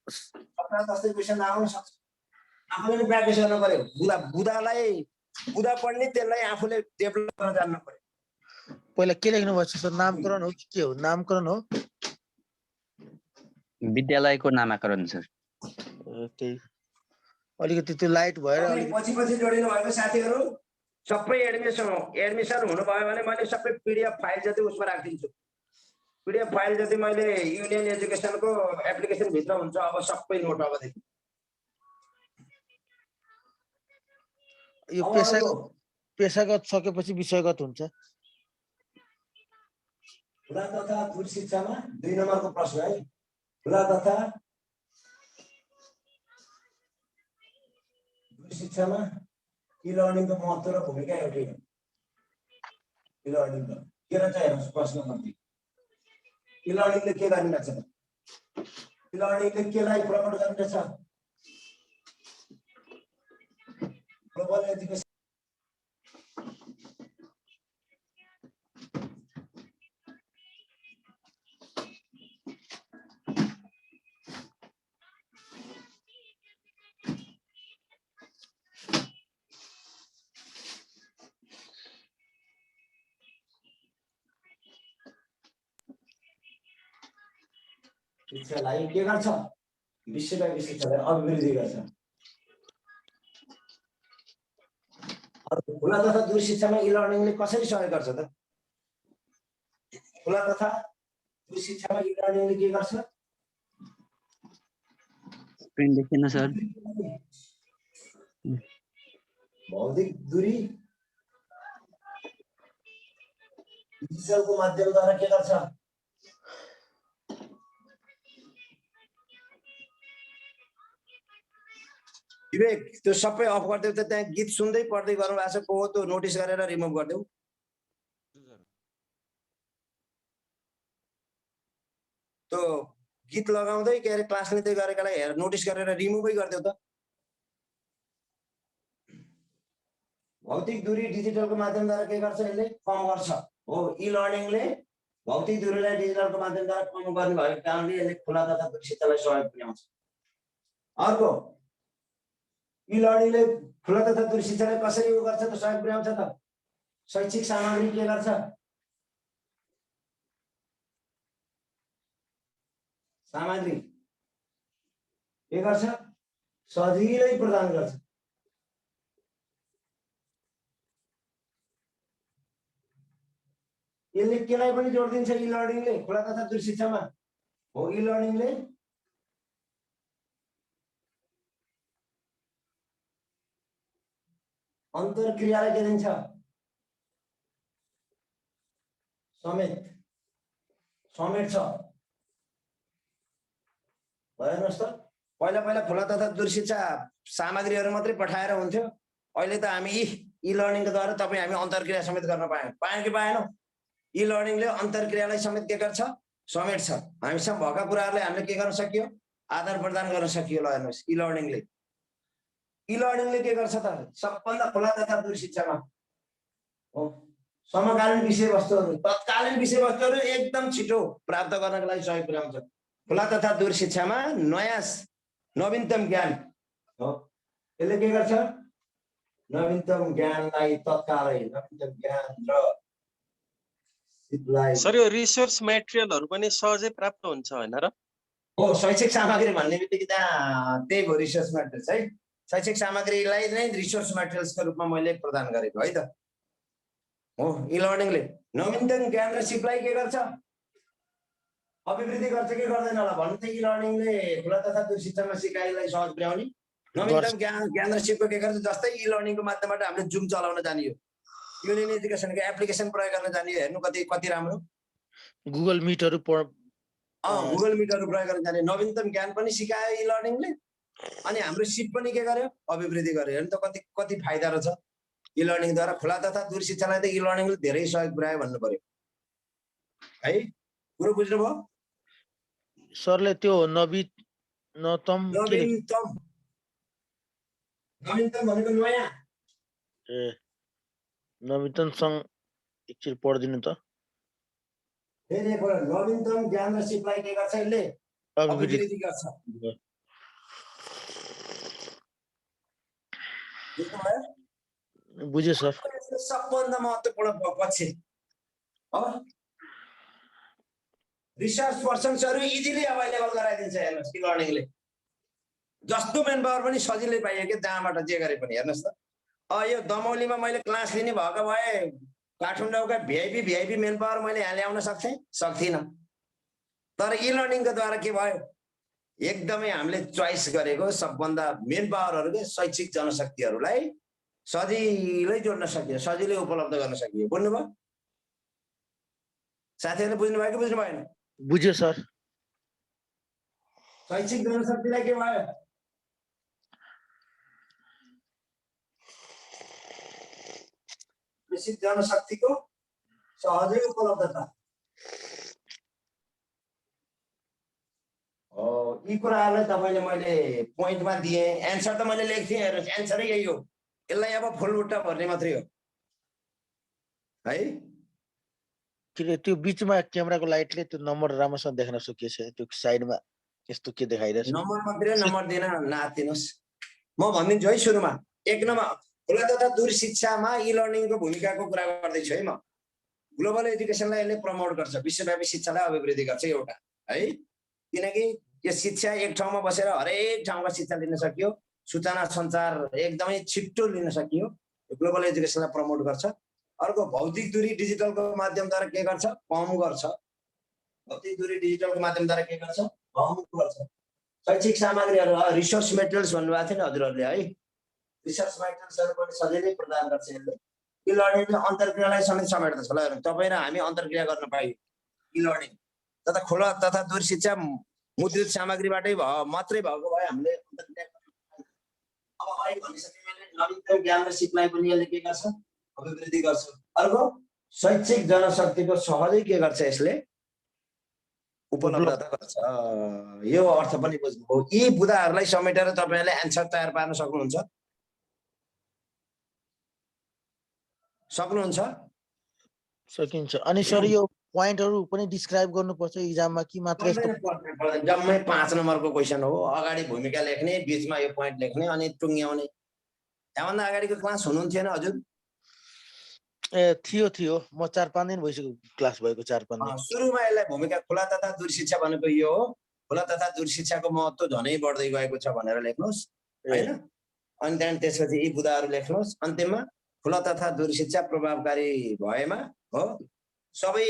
जस्ता तस्तै क्वेशन नआउन सक्छ। आफूले नि प्र्याक्टिस गर्नु पर्यो। बुदा पढ्ने त्यसलाई आफूले डेभलप गर्न जान्नु पर्यो। पहिला के लेख्नु भएको छ सर? नामकरण हो कि के हो? नामकरण हो? विद्यालयको नामाकरण सर। त्यही अलिकति त्यो लाइट भएर पछि जोडिनु भएको साथीहरु सबै एडमिसन हुनुभयो भने मैले सबै पीडीएफ फाइल जति उसमा राखिदिन्छु। पीडीएफ फाइल जति मैले युनियन एजुकेसनको एप्लिकेसन भित्र हुन्छ अब सबै नोट अबदेखि। यो पेशागत सकेपछि विषयगत हुन्छ। खुला तथा दूर शिक्षामा 2 नम्बरको प्रश्न है। खुला तथा दूर शिक्षामा ई लर्निङको महत्त्व र भूमिका एउटै हो। ई लर्निङको के रहेछ हेर्नुस् प्रश्न मध्ये। ई लर्निङले के गरिरहेछ? ई लर्निङले केलाई प्रमोट गरिरहेछ? ग्लोबल एजुकेसन शिक्षालाई के गर्छ? विश्वव्यापी शिक्षालाई अभिवृद्धि गर्छ। खुला तथा दूर शिक्षामा ई लर्निङले कसरी सहयोग गर्छ त? खुला तथा दूर शिक्षामा ई लर्निङले के गर्छ? स्क्रिन देखेन सर। भौतिक दूरी डिजिटलको माध्यमद्वारा के गर्छ? विवेक त्यो सबै अफ गरिदेऊ त। त्यहाँ गीत सुन्दै पढ्दै गर्नु भएको छ। को त्यो नोटिस गरेर रिमुभ गरिदेऊ। त्यो गीत लगाउँदै के अरे क्लास लिँदै गरेकालाई हेर नोटिस गरेर रिमुभै गरिदेऊ त। भौतिक दूरी डिजिटलको माध्यमद्वारा के गर्छ? यसले कम गर्छ। हो, ई लर्निङले भौतिक दूरीलाई डिजिटलको माध्यमद्वारा कम गर्ने भएको कारणले यसले खुला तथा दूर शिक्षालाई सहयोग पुर्याउँछ। अर्को ई लर्निङले खुला तथा दूर शिक्षालाई कसरी उ गर्छ त? सहयोग पुर्याउँछ त। शैक्षिक सामग्री के गर्छ? सामग्री के गर्छ? सजिलै प्रदान गर्छ। यसले केलाई पनि जोड दिन्छ ई लर्निङले खुला तथा दूर शिक्षामा। हो, ई लर्निङले अन्तरक्रियालाई के दिन्छ? समेट्छ। हेर्नुहोस् त, पहिला खुला तथा दूर शिक्षा सामग्रीहरू मात्रै पठाएर हुन्थ्यो। अहिले त हामी ई लर्निङको द्वारा तपाईँ हामी अन्तरक्रिया समेत गर्न पायौँ कि पाएनौँ? ई लर्निङले अन्तरक्रियालाई समेत के गर्छ? समेट्छ। हामीसँग भएका कुराहरूलाई हामीले के गर्न सकियो? आदान प्रदान गर्न सकियो। ल हेर्नुहोस्, ई लर्निङले के गर्छ त? सबभन्दा खुला तथा दूर शिक्षामा हो समकालीन विषयवस्तुहरू, तत्कालीन विषयवस्तुहरू एकदम छिटो प्राप्त गर्नका लागि सहयोग पुर्याउँछ। खुला तथा दूर शिक्षामा नयाँ नवीनतम ज्ञान हो। यसले के गर्छ? नवीनतम ज्ञानलाई तत्कालै नवीनतम ज्ञान र सिपलाई सर यो रिसोर्स मेटेरियलहरू पनि सहजै प्राप्त हुन्छ होइन र? हो शैक्षिक सामग्री भन्ने बित्तिकै त्यहाँ त्यही हो रिसोर्स मेटेरियल्स है। शैक्षिक सामग्रीलाई नै रिसोर्स मेटेरियल्सको रूपमा मैले प्रदान गरेको है त हो। इ लर्निङले नवीनतम ज्ञान र सिपलाई के गर्छ? अभिवृद्धि गर्छ कि गर्दैन होला भन्नु त। इ लर्निङले खुला तथा दूरशिक्षामा सिकाइलाई सहज पुर्याउने नवीनतम ज्ञान र सिपको के गर्छ? जस्तै इ लर्निङको माध्यमबाट हामीले जुम चलाउन जानियो, युनियन एजुकेसनको एप्लिकेसन प्रयोग गर्न जानियो। हेर्नु कति राम्रो। गुगल मिटहरू गुगल मिटहरू प्रयोग गर्न जाने नवीनतम ज्ञान पनि सिकायो इ लर्निङले, अनि हाम्रो सिप पनि के गर्यो? अभिवृद्धि गर्यो। हेर्नु त कति फाइदा रहेछ इ लर्निङद्वारा। खुला तथा दूरशिक्षालाई त इ लर्निङले धेरै सहयोग पुर्यायो भन्नु पर्यो है। कुरो बुझ्नुभयो? सरले त्यो नवीनतम नवीनतम भनेको नयाँ। नवीनतम एकचोटि पढिदिनु त। फेरि एकपल्ट नवीनतम ज्ञान र सिपलाई के गर्छ? यसले अभिवृद्धि गर्छ। बुझ्यो सर। सबभन्दा महत्त्वपूर्ण पक्ष हो रिसर्च पर्सन्सहरू इजिली अभाइलेबल गराइदिन्छ। हेर्नुहोस् इ लर्निङले जस्तो मेन पावर पनि सजिलै पाइयो कि जहाँबाट जे गरे पनि। हेर्नुहोस् त यो दमौलीमा मैले क्लास लिने भएको भए काठमाडौँका भिआइपी मेन पावर मैले यहाँ ल्याउन सक्थिनँ। तर इ लर्निङको द्वारा के भयो? एकदमै हामीले चोइस गरेको सबभन्दा मेन पावरहरू के शैक्षिक जनशक्तिहरूलाई सजिलै जोड्न सकियो, सजिलै उपलब्ध गर्न सकियो। बुझ्नुभयो साथीहरूले? बुझ्नुभयो कि बुझ्नु भएन? बुझ्यो सर। शैक्षिक जनशक्तिलाई के भयो? शैक्षिक जनशक्तिको सहजै उपलब्धता। यी कुराहरूलाई तपाईँले मैले पोइन्टमा दिएँ। एन्सर त मैले लेख्थेँ। हेर्नुहोस् एन्सरै यही हो। यसलाई अब फुलबुट्टा भर्ने मात्रै हो है। त्यो बिचमा क्यामेराको लाइटले त्यो नम्बर राम्रोसँग देख्न सकिएछ। त्यो साइडमा यस्तो के देखाइरहेछ? नम्बर मात्रै नम्बर दिन नातिनुहोस्। म भनिदिन्छु है सुरुमा। 1 नम्बर खुला तथा दूरशिक्षामा इ लर्निङको भूमिकाको कुरा गर्दैछु है म। ग्लोबल एजुकेसनलाई यसले प्रमोट गर्छ, विश्वव्यापी शिक्षालाई अभिवृद्धि गर्छ एउटा है। किनकि यो शिक्षा एक ठाउँमा बसेर हरेक ठाउँका शिक्षा लिन सकियो, सूचना सञ्चार एकदमै छिट्टो लिन सकियो। ग्लोबल एजुकेसनलाई प्रमोट गर्छ। अर्को भौतिक दूरी डिजिटलको माध्यमद्वारा के गर्छ? कम गर्छ। भौतिक दूरी डिजिटलको माध्यमद्वारा के गर्छ? कम गर्छ। शैक्षिक सामग्रीहरू रिसोर्स मेटेरियल्स भन्नुभएको थियो नि हजुरहरूले है। रिसर्च मेटेरियल्सहरू पनि सजिलै प्रदान गर्छ यसले। इ लर्निङले अन्तर्क्रियालाई समेत समेट्दछ। ल हेर्नु तपाईँ र हामी अन्तर्क्रिया गर्न पाइयो इ लर्निङ। तथा खुला तथा दूरशिक्षा मुद्रित सामग्रीबाटै मात्रै भएको भए हामीले अन्तर्क्रिया गर्न पाइयो। अब अहिले भनिसकेँ मैले नवीनतम ज्ञान र सिपलाई पनि यसले के गर्छ? अभिवृद्धि गर्छ। अर्को शैक्षिक जनशक्तिको सहजै के गर्छ? यसले उपलब्धता गर्छ। यो अर्थ पनि बुझ्नुभयो। यी बुदाहरूलाई समेटेर तपाईँले एन्सर तयार पार्न सक्नुहुन्छ? सकिन्छ। अनि सर यो पोइन्टहरू पनि डिस्क्राइब गर्नुपर्छ इक्जाममा कि मात्र यस्तो? जम्मै 5 नम्बरको क्वेसन हो। अगाडि भूमिका लेख्ने, बीचमा यो पोइन्ट लेख्ने अनि टुङ्ग्याउने। यहाँभन्दा अगाडिको क्लास हुनुहुन्थेन हजुर? थियो। म 4-5 दिन भइसक्यो क्लास भएको। 4-5 दिन। सुरुमा यसलाई भूमिका खुला तथा दूरशिक्षा भनेको यो हो। खुला तथा दूरशिक्षाको महत्त्व झनै बढ्दै गएको छ भनेर लेख्नुहोस् हैन। अनि त्यहाँदेखि त्यसपछि यी बुदाहरू लेख्नुहोस्। अन्तिममा खुला तथा दूरशिक्षा प्रभावकारी भएमा हो सबै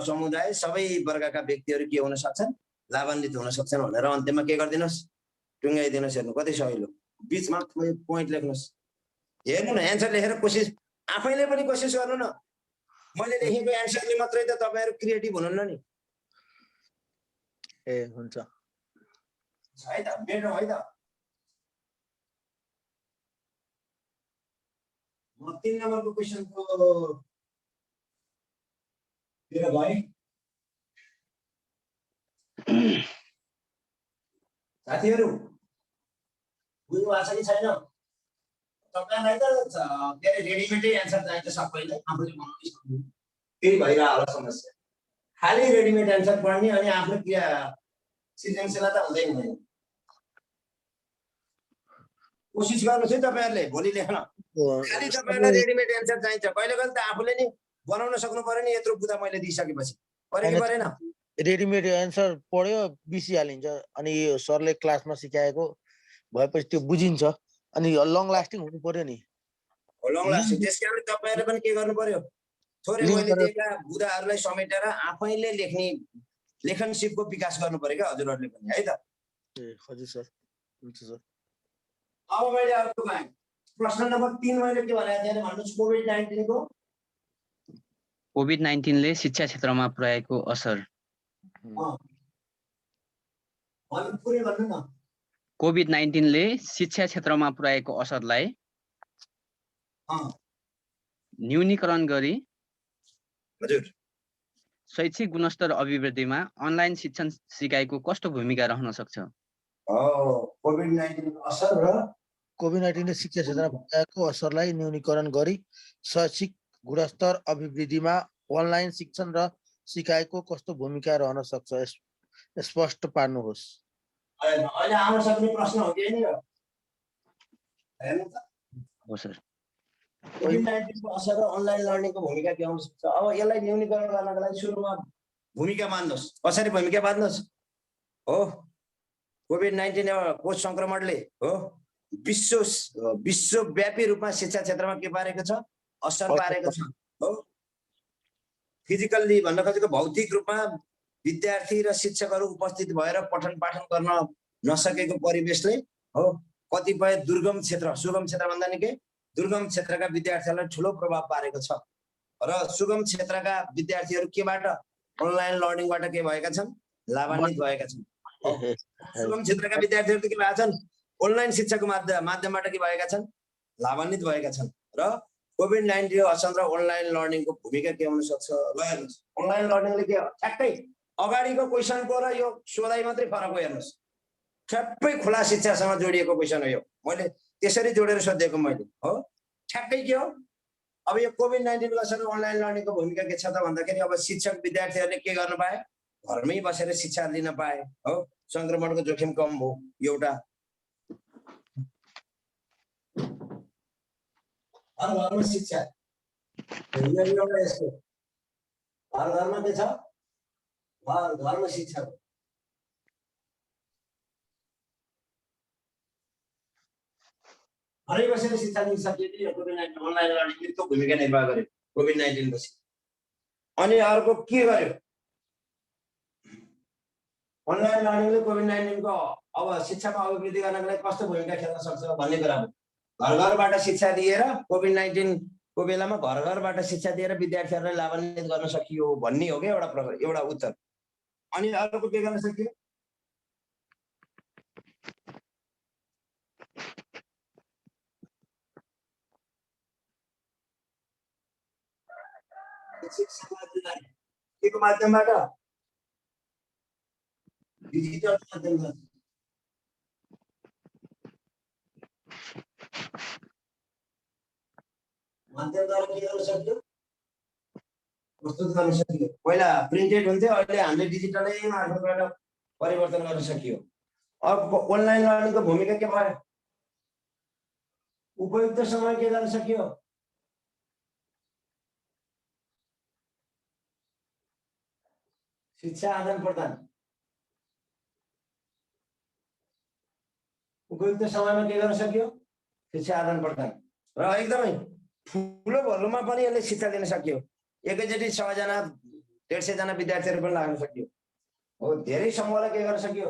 समुदाय, सबै वर्गका व्यक्तिहरू के हुन सक्छन्? लाभान्वित हुन सक्छन् भनेर अन्तिममा के गरिदिनुहोस्? टुङ्गाइदिनुहोस्। हेर्नु कति सजिलो। बीचमा पोइन्ट लेख्नुहोस्। हेर्नु न एन्सर लेखेर कोसिस आफैले पनि कोसिस गर्नु न। मैले लेखेको एन्सरले मात्रै त तपाईहरु क्रिएटिभ हुनुहुन्न नि। हुन्छ है त मेरो है त। म 3 नम्बरको क्वेशनको मेरो भाइ साथीहरु बुझ्नु भएको छ कि छैन? तपाईलाई त के अरे रेडिमेडै एन्सर चाहिन्छ सबैलाई। आफूले बनाउनै सक्नु त्यही भइरा होला समस्या। खाली रेडिमेड एन्सर पढ्ने अनि आफ्नो क्रिया सृजनशीलता हुँदैन। कोसिस गर्नुहोस् है तपाईँहरूले भोलि लेख्न। खालि तपाईँहरूलाई रेडिमेड एन्सर चाहिन्छ। कहिले कहिले त आफूले नि बनाउन सक्नु पर्यो नि, यत्रो बुदा मैले दिइसकेपछि पऱ्यो कि परेन? रेडिमेड एन्सर पढ्यो बिर्सिहालिन्छ अनि यो सरले क्लासमा सिकाएको भएपछि त्यो बुझिन्छ अनि लङ लास्टिङ हुनु पर्यो नि। Long lasting. त्यस कारण तपाईँहरूले पनि के गर्नु पर्यो, थोरै मैले दिएका बुदाहरूलाई समेटेर आफैले लेख्ने लेखन सिपको विकास गर्नु पर्यो क्या हजुरहरूले पनि, है त? हजुर सर, हुन्छ सर। अब मैले अर्को गएँ, प्रश्न नम्बर 3 मैले के भनेको थिएँ भन्नुहोस्। कोभिड-19 को कोभिड-19 ले शिक्षा क्षेत्रमा पुर्याएको असर। पुरै भन्नु न। कोभिड-19 ले शिक्षा क्षेत्रमा पुर्याएको असरलाई न्यूनीकरण गरी हजुर शैक्षिक गुणस्तर अभिवृद्धिमा अनलाइन शिक्षण सिकाइको कस्तो भूमिका रहन सक्छ? कोभिड-19 को असर र कोभिड-19 ले शिक्षा क्षेत्रमा पुर्याएको असरलाई न्यूनीकरण गरी शैक्षिक गुणस्तर अभिवृद्धिमा अनलाइन शिक्षण र सिकाइको कस्तो भूमिका रहन सक्छ स्पष्ट पार्नुहोस्। अहिले आउन सक्ने प्रश्न हो कि हैन यो? हेर्नु त। हो सर। कोभिड-19 को असर र अनलाइन लर्निङको भूमिका के हुन सक्छ? अब यसलाई न्यूनीकरण गर्नको लागि सुरुमा भूमिका मान्नुहोस्। कसरी भूमिका मान्नुहोस्? हो, कोभिड-19 कोष संक्रमणले हो विश्वव्यापी रूपमा शिक्षा क्षेत्रमा के पारेको छ? असर पारेको छ। हो, फिजिकल्ली भन्न खोजेको भौतिक रूपमा विद्यार्थी र शिक्षकहरू उपस्थित भएर पठन पाठन गर्न नसकेको परिवेशले हो कतिपय दुर्गम क्षेत्र, सुगम क्षेत्र भन्दा नि के दुर्गम क्षेत्रका विद्यार्थीहरूलाई ठुलो प्रभाव पारेको छ र सुगम क्षेत्रका विद्यार्थीहरू केबाट अनलाइन लर्निङबाट के भएका छन्? लाभान्वित भएका छन्। सुगम क्षेत्रका विद्यार्थीहरू के भएका छन्? अनलाइन शिक्षाको माध्यमबाट के भएका छन्? लाभान्वित भएका छन्। र कोभिड-19 असर र अनलाइन लर्निङको भूमिका के हुन सक्छ? ल हेर्नुहोस्, अनलाइन लर्निङले के ठ्याक्कै अगाडिको क्वेसनको र यो सोधाइ मात्रै फरक हो। हेर्नुहोस्, ठ्याप्पै खुला शिक्षासँग जोडिएको क्वेसन हो यो। मैले त्यसरी जोडेर सोधेको मैले हो। ठ्याक्कै के हो? अब यो कोभिड-19 को असर र अनलाइन लर्निङको भूमिका के छ त भन्दाखेरि अब शिक्षक विद्यार्थीहरूले के गर्न पाए? घरमै बसेर शिक्षा लिन पाए। हो, संक्रमणको जोखिम कम भयो एउटा। घरमा शिक्षा एउटा यस्तो घरमा के छ? घरमा शिक्षा घरै बसेर शिक्षा दिन सकियो। कोभिड-19 अनलाइन लर्निङले त्यो भूमिका निर्वाह गर्यो कोभिड-19 पछि। अनि अर्को के गर्यो? अनलाइन लर्निङले कोभिड-19 को अब शिक्षामा अभिवृद्धि गर्नको लागि कस्तो भूमिका खेल्न सक्छ भन्ने कुरा हो। घर घरबाट शिक्षा दिएर कोभिड-19 को बेलामा घर घरबाट शिक्षा दिएर विद्यार्थीहरूलाई लाभान्वित गर्न सकियो भन्ने हो क्या एउटा उत्तर। अनि अर्को के गर्न सकियो? के को माध्यमबाट? डिजिटल माध्यमबाट। माध्यमद्वारा के गर्न सक्यो? प्रस्तुत गर्न सकियो। पहिला प्रिन्टेड हुन्थ्यो, अहिले हामीले डिजिटलै मार्फतबाट परिवर्तन गर्न सकियो। अब अनलाइन लर्निङको भूमिका के भयो? उपयुक्त समय के गर्न सकियो? शिक्षा आदान प्रदान। उपयुक्त समयमा के गर्न सकियो? शिक्षा आदान प्रदान। र एकदमै ठुलो भोल्युममा पनि यसले शिक्षा दिन सकियो। एकैचोटि 100 जना 150 जना विद्यार्थीहरू पनि लाग्न सकियो। हो, धेरै समूहलाई के गर्न सकियो?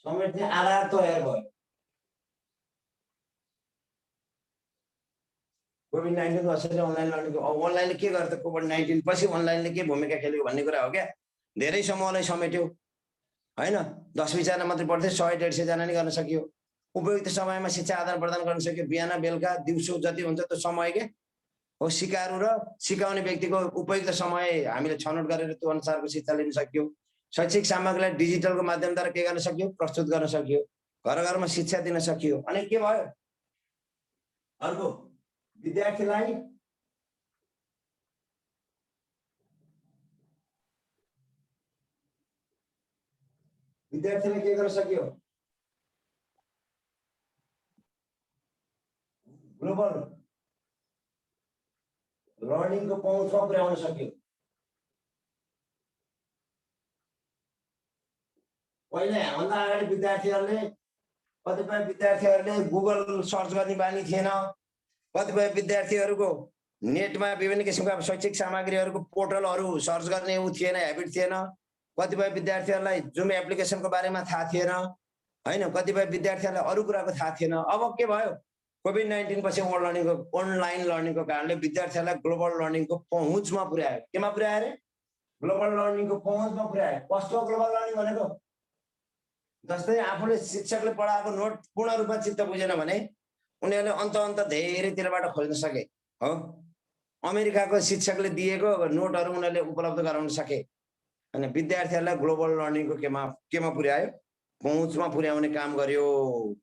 समेट्ने आधार तयार भयो। कोभिड-19 को असर अनलाइन लर्निङको अनलाइनले के गर्छ? कोभिड-19 पछि अनलाइनले के भूमिका खेल्यो भन्ने कुरा हो क्या। धेरै समूहलाई समेट्यो हैन, 10-20 जना मात्रै पढ्थे, 100-150 जना नि गर्न सकियो। उपयुक्त समयमा शिक्षा आदान प्रदान गर्न सकियो। बिहान बेलुका दिउँसो जति हुन्छ त्यो समय के हो सिकारू र सिकाउने व्यक्तिको उपयुक्त समय हामीले छनौट गरेर त्यो अनुसारको शिक्षा लिन सकियो। शैक्षिक सामग्रीलाई डिजिटलको माध्यमद्वारा के गर्न सकियो? प्रस्तुत गर्न सकियो। घर घरमा शिक्षा दिन सकियो। अनि के भयो? अर्को विद्यार्थीलाई विद्यार्थीले के गर्न सक्यो? ग्लोबल लर्निङको पहुँचमा पुर्याउन सक्यो। पहिले हामीभन्दा अगाडि कतिपय विद्यार्थीहरूले गुगल सर्च गर्ने बानी थिएन। कतिपय विद्यार्थीहरूको नेटमा विभिन्न किसिमका शैक्षिक सामग्रीहरूको पोर्टलहरू सर्च गर्ने थिएन, ह्याबिट थिएन। कतिपय विद्यार्थीहरूलाई जुम एप्लिकेसनको बारेमा थाहा थिएन हैन। कतिपय विद्यार्थीहरूलाई अरू कुराको थाहा थिएन। अब के भयो? कोभिड-19 पछि अनलाइन लर्निङको कारणले विद्यार्थीहरूलाई ग्लोबल लर्निङको पहुँचमा पुर्यायो। केमा पुर्यायो रे? ग्लोबल लर्निङको पहुँचमा पुर्यायो। कस्तो ग्लोबल लर्निङ भनेको? जस्तै आफूले शिक्षकले पढाएको नोट पूर्ण रूपमा चित्त बुझेन भने उनीहरूले अन्त धेरैतिरबाट खोज्न सके हो। अमेरिकाको शिक्षकले दिएको नोटहरू उनीहरूले उपलब्ध गराउन सके। अनि विद्यार्थीहरूलाई ग्लोबल लर्निङको केमा पुर्यायो? पहुँचमा पुर्याउने काम गर्यो।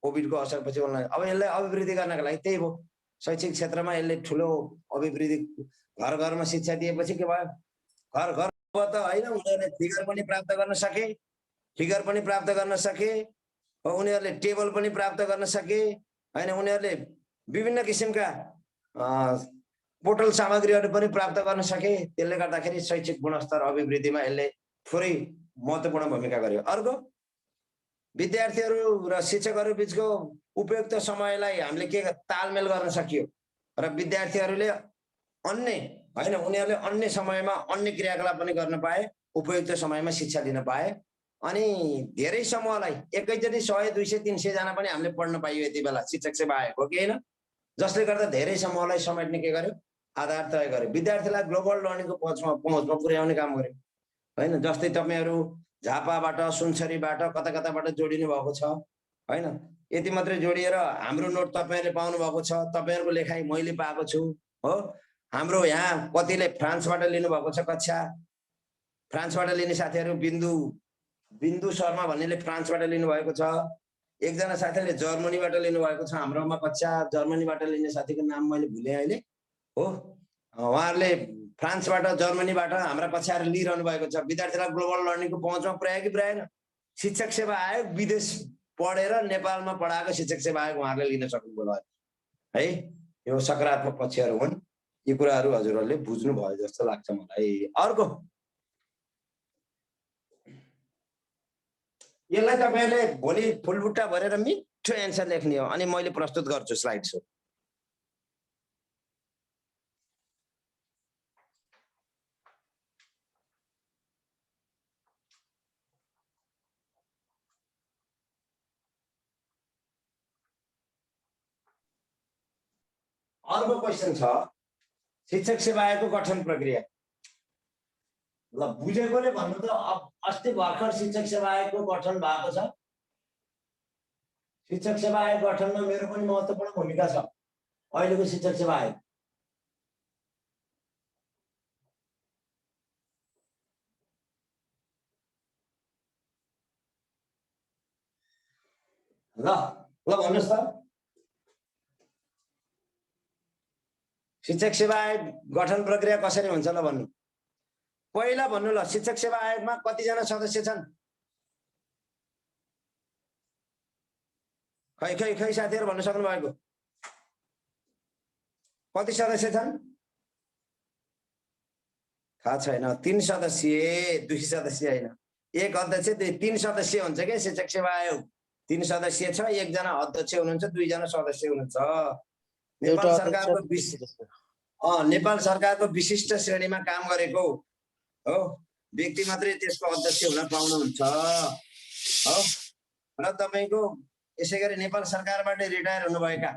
कोभिडको असरपछि अनलाइन। अब यसलाई अभिवृद्धि गर्नका लागि त्यही हो, शैक्षिक क्षेत्रमा यसले ठुलो अभिवृद्धि। घर घरमा शिक्षा दिएपछि के भयो? घर घरबाट होइन, उनीहरूले फिगर पनि प्राप्त गर्न सके, उनीहरूले टेबल पनि प्राप्त गर्न सके हैन। उनीहरूले विभिन्न किसिमका पोर्टल सामग्रीहरू पनि प्राप्त गर्न सके। त्यसले गर्दाखेरि शैक्षिक गुणस्तर अभिवृद्धिमा यसले थोरै महत्त्वपूर्ण भूमिका गर्यो। अर्को, विद्यार्थीहरू र शिक्षकहरू बीचको उपयुक्त समयलाई हामीले के तालमेल गर्न सकियो र विद्यार्थीहरूले उनीहरूले अन्य समयमा अन्य क्रियाकलाप पनि गर्न पाए, उपयुक्त समयमा शिक्षा दिन पाए। अनि धेरै समूहलाई एकैचोटि 100, 200, 300 जना पनि हामीले पढ्न पाइयो यति बेला शिक्षक सेवा आएको कि हैन। जसले गर्दा धेरै समूहलाई समेट्ने के गर्यो? आधार तय गर्यो। विद्यार्थीलाई ग्लोबल लर्निङको पहुँचमा पुर्याउने काम गर्यो हैन। जस्तै तपाईहरु झापाबाट, सुनसरीबाट, कताबाट जोडिनु भएको छ हैन। यति मात्रै जोडिएर हाम्रो नोट तपाईहरुले पाउनु भएको छ, तपाईहरुको लेखाइ मैले पाएको छु हो। हाम्रो यहाँ कतिले फ्रान्सबाट लिनु भएको छ कक्षा। फ्रान्सबाट लिने साथीहरु बिन्दु शर्मा भन्नेले फ्रान्सबाट लिनु भएको छ। एकजना साथीले जर्मनीबाट लिनु भएको छ हाम्रोमा कक्षा। जर्मनीबाट लिने साथीको नाम मैले भुले अहिले हो। उहाँहरुले फ्रान्सबाट, जर्मनीबाट हाम्रा कक्षाहरु लिइरहनु भएको छ। विद्यार्थीलाई ग्लोबल लर्निङको पहुँचमा पुर्यायो कि पुर्याएन? शिक्षक सेवा आयोग विदेश पढेर नेपालमा पढाएको शिक्षक सेवा आयोग उहाँहरूले लिन सक्नुभयो है। यो सकारात्मक पक्षहरु हुन्। यी कुराहरु हजुरहरुले बुझ्नु भयो जस्तो लाग्छ मलाई। अर्को, यसलाई तपाईहरुले भोलि फुलबुट्टा भरेर मिठो एन्सर लेख्ने हो। अनि मैले प्रस्तुत गर्छु स्लाइड शो। अर्को क्वेशन छ, शिक्षक सेवा आयोगको गठन प्रक्रिया। ल बुझेकोले भन्नु त अस्ति भर्खर शिक्षक सेवा आयोगको गठन भएको छ। शिक्षक सेवा आयोग गठनमा मेरो पनि महत्त्वपूर्ण भूमिका छ। अहिलेको शिक्षक सेवा आयोग ल भन्नुस् त, शिक्षक सेवा आयोग गठन प्रक्रिया कसरी हुन्छ ल भन्नु। पहिला भन्नु ल, शिक्षक सेवा आयोगमा कतिजना सदस्य छन्? खै साथीहरु भन्न सक्नु भएको? कति सदस्य छन्? थाहा छैन। 3 सदस्य, 2 सदस्य हैन। 1 अध्यक्ष, 3 सदस्य हुन्छ के शिक्षक सेवा आयोग। 3 सदस्य छ, 1 जना अध्यक्ष हुनुहुन्छ, 2 जना सदस्य हुनुहुन्छ। नेपाल सरकारको विशिष्ट श्रेणीमा काम गरेको हो व्यक्ति मात्रै त्यसको अध्यक्ष हुन पाउनुहुन्छ हो। र तपाईको यसैगरी नेपाल सरकारबाट रिटायर हुनुभएका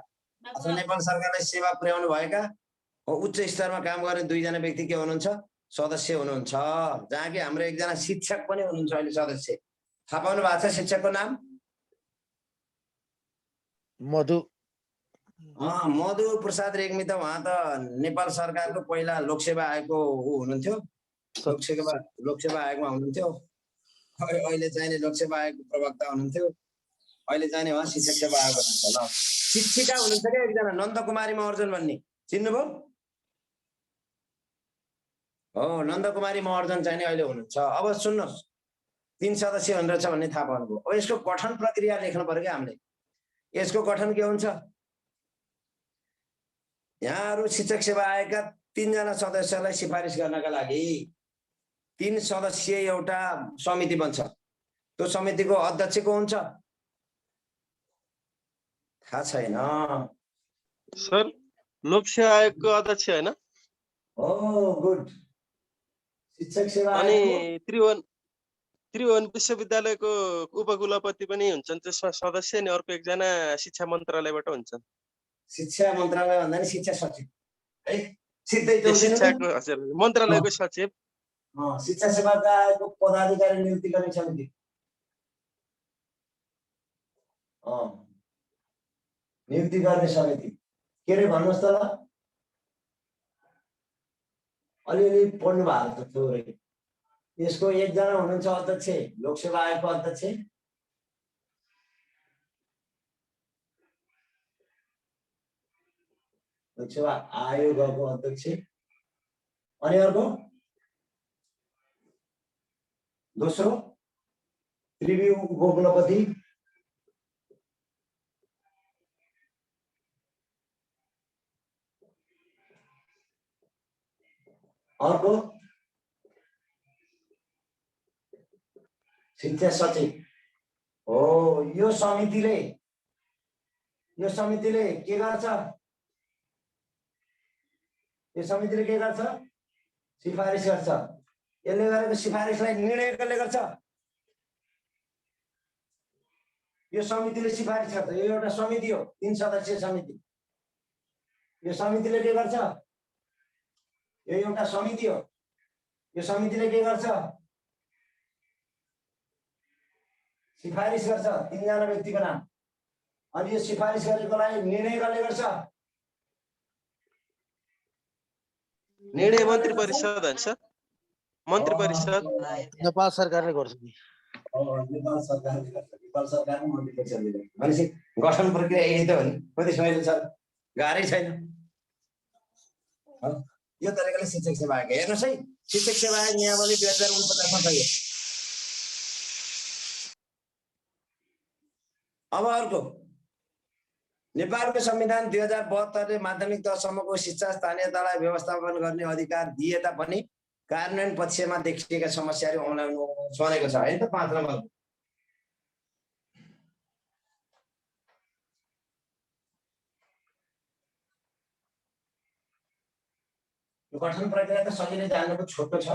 अथवा नेपाल सरकारलाई सेवा पुर्याउनु भएका उच्च स्तरमा काम गर्ने 2 जना व्यक्ति के हुनुहुन्छ? सदस्य हुनुहुन्छ। जहाँ कि हाम्रो एकजना शिक्षक पनि हुनुहुन्छ अहिले सदस्य। थाहा पाउनु भएको छ शिक्षकको नाम? मधु प्रसाद रेग्मी। त उहाँ त नेपाल सरकारको पहिला लोकसेवा आयोगको हुनुहुन्थ्यो। लोकसेवा आयोगमा हुनुहुन्थ्यो। अहिले चाहिँ लोकसेवा आयोगको प्रवक्ता हुनुहुन्थ्यो। अहिले चाहिँ उहाँ शिक्षक सेवा आयोग हुनुहुन्छ। ल शिक्षिका हुनुहुन्छ क्या एकजना, नन्दकुमारी महर्जन भन्ने, चिन्नुभयो? हो, नन्दकुमारी महर्जन चाहिँ अहिले हुनुहुन्छ। अब सुन्नुहोस्, 3 सदस्य भनेर छ भन्ने थाहा पाउनुभयो। अब यसको गठन प्रक्रिया लेख्नु पर्यो क्या हामीले। यसको गठन के हुन्छ? यहाँहरू शिक्षक सेवा आयोगका 3 जना सदस्यलाई सिफारिस गर्नका लागि 3 सदस्यीय एउटा समिति बन्छ। त्यो समितिको अध्यक्ष को हुन्छ? थाहा छैन। सर लोकसेवा आयोगको अध्यक्ष हैन? ओ गुड। शिक्षक सेवा अनि आयोगको त्रिभुवन विश्वविद्यालयको उपकुलपति पनि हुन्छन् त्यसमा सदस्य, अनि अर्को एकजना शिक्षा मन्त्रालयबाट हुन्छन्। शिक्षा मन्त्रालय भन्दा नि शिक्षा सचिव है, सिधै त्यो जोड्दिनु शिक्षाको हजुर मन्त्रालयको सचिव। शिक्षा सेवा आयोगको पदाधिकारी नियुक्ति गर्ने समिति। नियुक्ति गर्ने समिति के अरे भन्नुहोस् त ल। अलिअलि पढ्नु भएको छ थोरै। यसको एकजना हुनुहुन्छ अध्यक्ष, लोकसेवा आयोगको अध्यक्ष। लोकसेवा आयोगको अध्यक्ष। अनि अर्को दोस्रो त्रिभुवन उपकुलपति। अर्को शिक्षा सचिव हो। यो समितिले के गर्छ? यो समितिले के गर्छ? सिफारिस गर्छ। यसले गरेको सिफारिसलाई निर्णय कसले गर्छ? यो समितिले सिफारिस गर्छ। यो एउटा समिति हो, 3 सदस्यीय समिति। यो समितिले के गर्छ? यो एउटा समिति हो। यो समितिले के गर्छ? सिफारिस गर्छ 3 जना व्यक्तिको नाम। अनि यो सिफारिस गरेकोलाई निर्णय कसले गर्छ? निर्णय मन्त्री परिषद हुन्छ। मन्त्री परिषद नेपाल सरकारले गर्छ नि। नेपाल सरकारले गर्छ। नेपाल सरकारले मन्त्री परिषदले गर्छ। भनेपछि गठन प्रक्रिया यही त हो नि। कति सजिलो छ, गाह्रै छैन। यो तरिकाले शिक्षक सेवा आयोग। हेर्नुहोस् है, शिक्षक सेवा आयोग नियमावली 2049 मा छ। अब अर्को, नेपालको संविधान 2072 ले माध्यमिक तहसम्मको शिक्षा स्थानीय तहलाई व्यवस्थापन गर्ने अधिकार दिए तापनि कार्यान्वयन पक्षमा देखिएका समस्याहरू औँल्याउनु भनेको छ है त। 5 नम्बर यो गठन प्रक्रिया त सजिलै जान्नुको छोटो छ।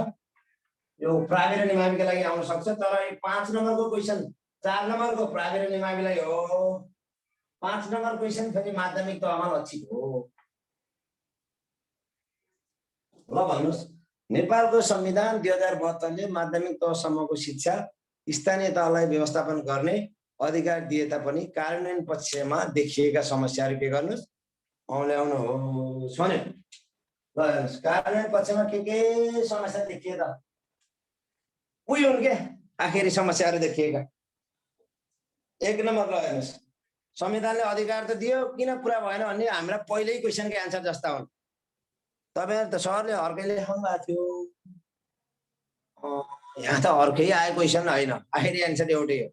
यो प्राविर निमाविका लागि आउन सक्छ, तर 5 नम्बरको क्वेशन 4 नम्बरको प्राविर निमाविलाई हो। 5 नम्बर क्वेशन फेरि माध्यमिक तहमा लक्षित हो। ल भन्नुहोस्, नेपालको संविधान 2072 ले माध्यमिक तहसम्मको शिक्षा स्थानीय तहलाई व्यवस्थापन गर्ने अधिकार दिए तापनि कार्यान्वयन पक्षमा देखिएका समस्याहरू के गर्नुहोस्? औँल्याउनु हो भने। ल हेर्नुहोस्, कार्यान्वयन पक्षमा के समस्या देखिए त? उही हुन् के आखिरी समस्याहरू देखिएका। 1 नम्बर ल हेर्नुहोस्, संविधानले अधिकार त दियो, किन पुरा भएन भन्ने हाम्रा पहिल्यै क्वेशनकै आन्सर जस्ता हुन्। तपाईहरु त सरले अर्कै लेख्नु भएको थियो, यहाँ त अर्कै आयो क्वेशन हैन, आखिरी आन्सर एउटै हो।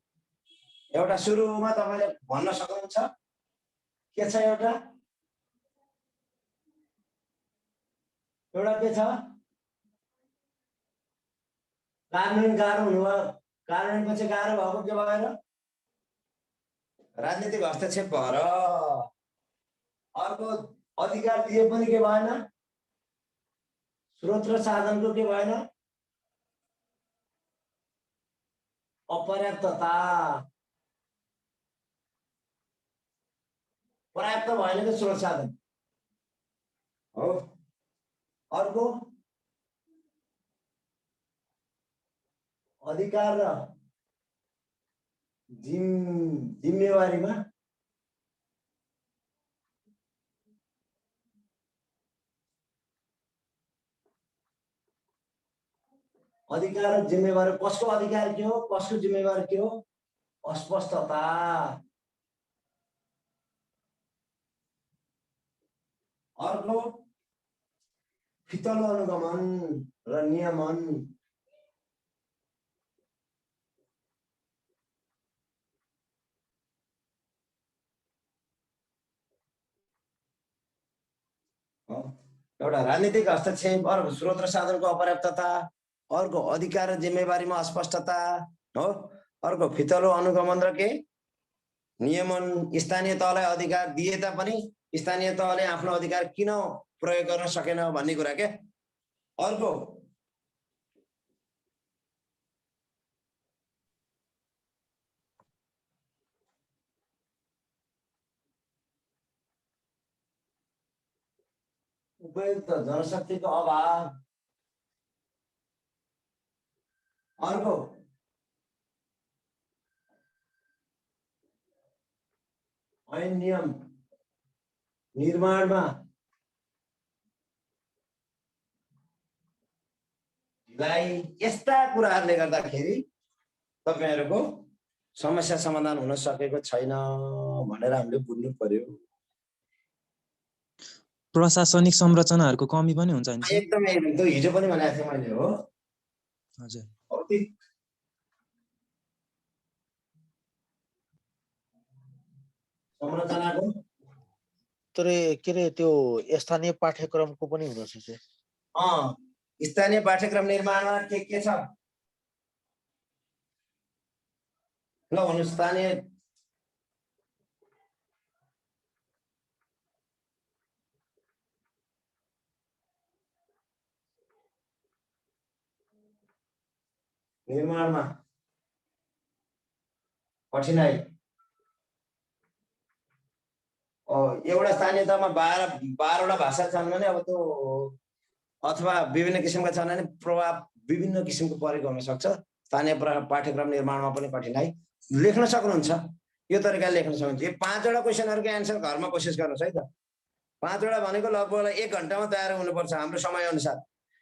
एउटा सुरुमा तपाईले भन्न सक्नुहुन्छ के छ? एउटा के छ? कार्यान्वयन गाह्रो हुनुभयो। कार्यान्वयन पछि गाह्रो भएको के भएर? राजनीतिक हस्तक्षेप भएर। अर्को अधिकार दिए पनि के भएन? स्रोत र साधनको के भएन? अपर्याप्तता। पर्याप्त भएन कि स्रोत साधन हो। अर्को अधिकार र जिम्मेवारीमा अधिकार र जिम्मेवारी, कसको अधिकार के हो, कसको जिम्मेवारी के हो? अस्पष्टता। अर्को फितलो अनुगमन र नियमन। हो एउटा राजनीतिक हस्तक्षेप, अर्को स्रोत र साधनको अपर्याप्तता, अर्को अधिकार र जिम्मेवारीमा अस्पष्टता हो, अर्को फितलो अनुगमन र के नियमन, स्थानीय तहलाई अधिकार दिए तापनि स्थानीय तहले आफ्नो अधिकार किन प्रयोग गर्न सकेन भन्ने कुरा के। अर्को उपयुक्त जनशक्तिको अभाव, अर्को ऐन नियम निर्माणमा ढिलाइ, यस्ता कुराहरूले गर्दाखेरि तपाईहरुको समस्या समाधान हुन सकेको छैन भनेर हामीले बुझ्नु पर्यो। प्रशासनिक संरचनाहरूको कमी पनि हुन्छ नि सर? एकदमै त्यो हिजो पनि भनेको थिएँ मैले हो। हजुर। भौतिक संरचनाको तर के अरे त्यो स्थानीय पाठ्यक्रमको पनि हुन सक्छ। स्थानीय पाठ्यक्रम निर्माणमा के छ ल भन्नु। स्थानीय निर्माणमा कठिनाइ, एउटा स्थानीय तहमा 12वटा भाषा छन् भने अब त्यो अथवा विभिन्न किसिमका छन् भने प्रभाव विभिन्न किसिमको परेको हुन सक्छ। स्थानीय पाठ्यक्रम निर्माणमा पनि कठिनाइ लेख्न सक्नुहुन्छ, यो तरिकाले लेख्न सक्नुहुन्छ। यो 5वटा क्वेसनहरुको एन्सर घरमा कोसिस गर्नुस् है त। 5वटा भनेको लगभग 1 घण्टामा तयार हुनुपर्छ हाम्रो समय अनुसार।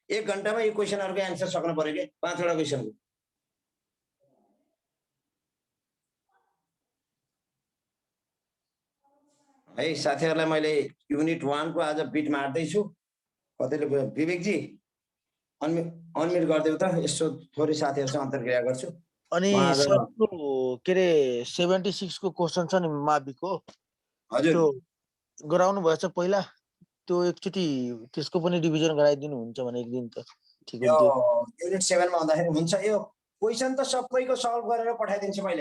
1 घण्टामा यो क्वेसनहरुको एन्सर सक्नु पर्यो के 5वटा क्वेसनको। है साथीहरुलाई मैले युनिट 1 को आज बिट मार्दै छु। कतैले विवेकजी अनम्युट गरिदेऊ त, यसो थोरै साथीहरुसँग अन्तर्क्रिया गर्छु। अनि सर के अरे 76 को क्वेसन छ नि माविको, हजुर त्यो गराउनु भएछ पहिला, त्यो एकचोटि त्यसको पनि रिभिजन गराइदिनु हुन्छ भने एक दिन त ठिक यो हुन्थ्यो। युनिट 7 मा आउँदाखेरि हुन्छ। यो क्वेसन त सबैको सल्भ गरेर पठाइदिन्छु मैले।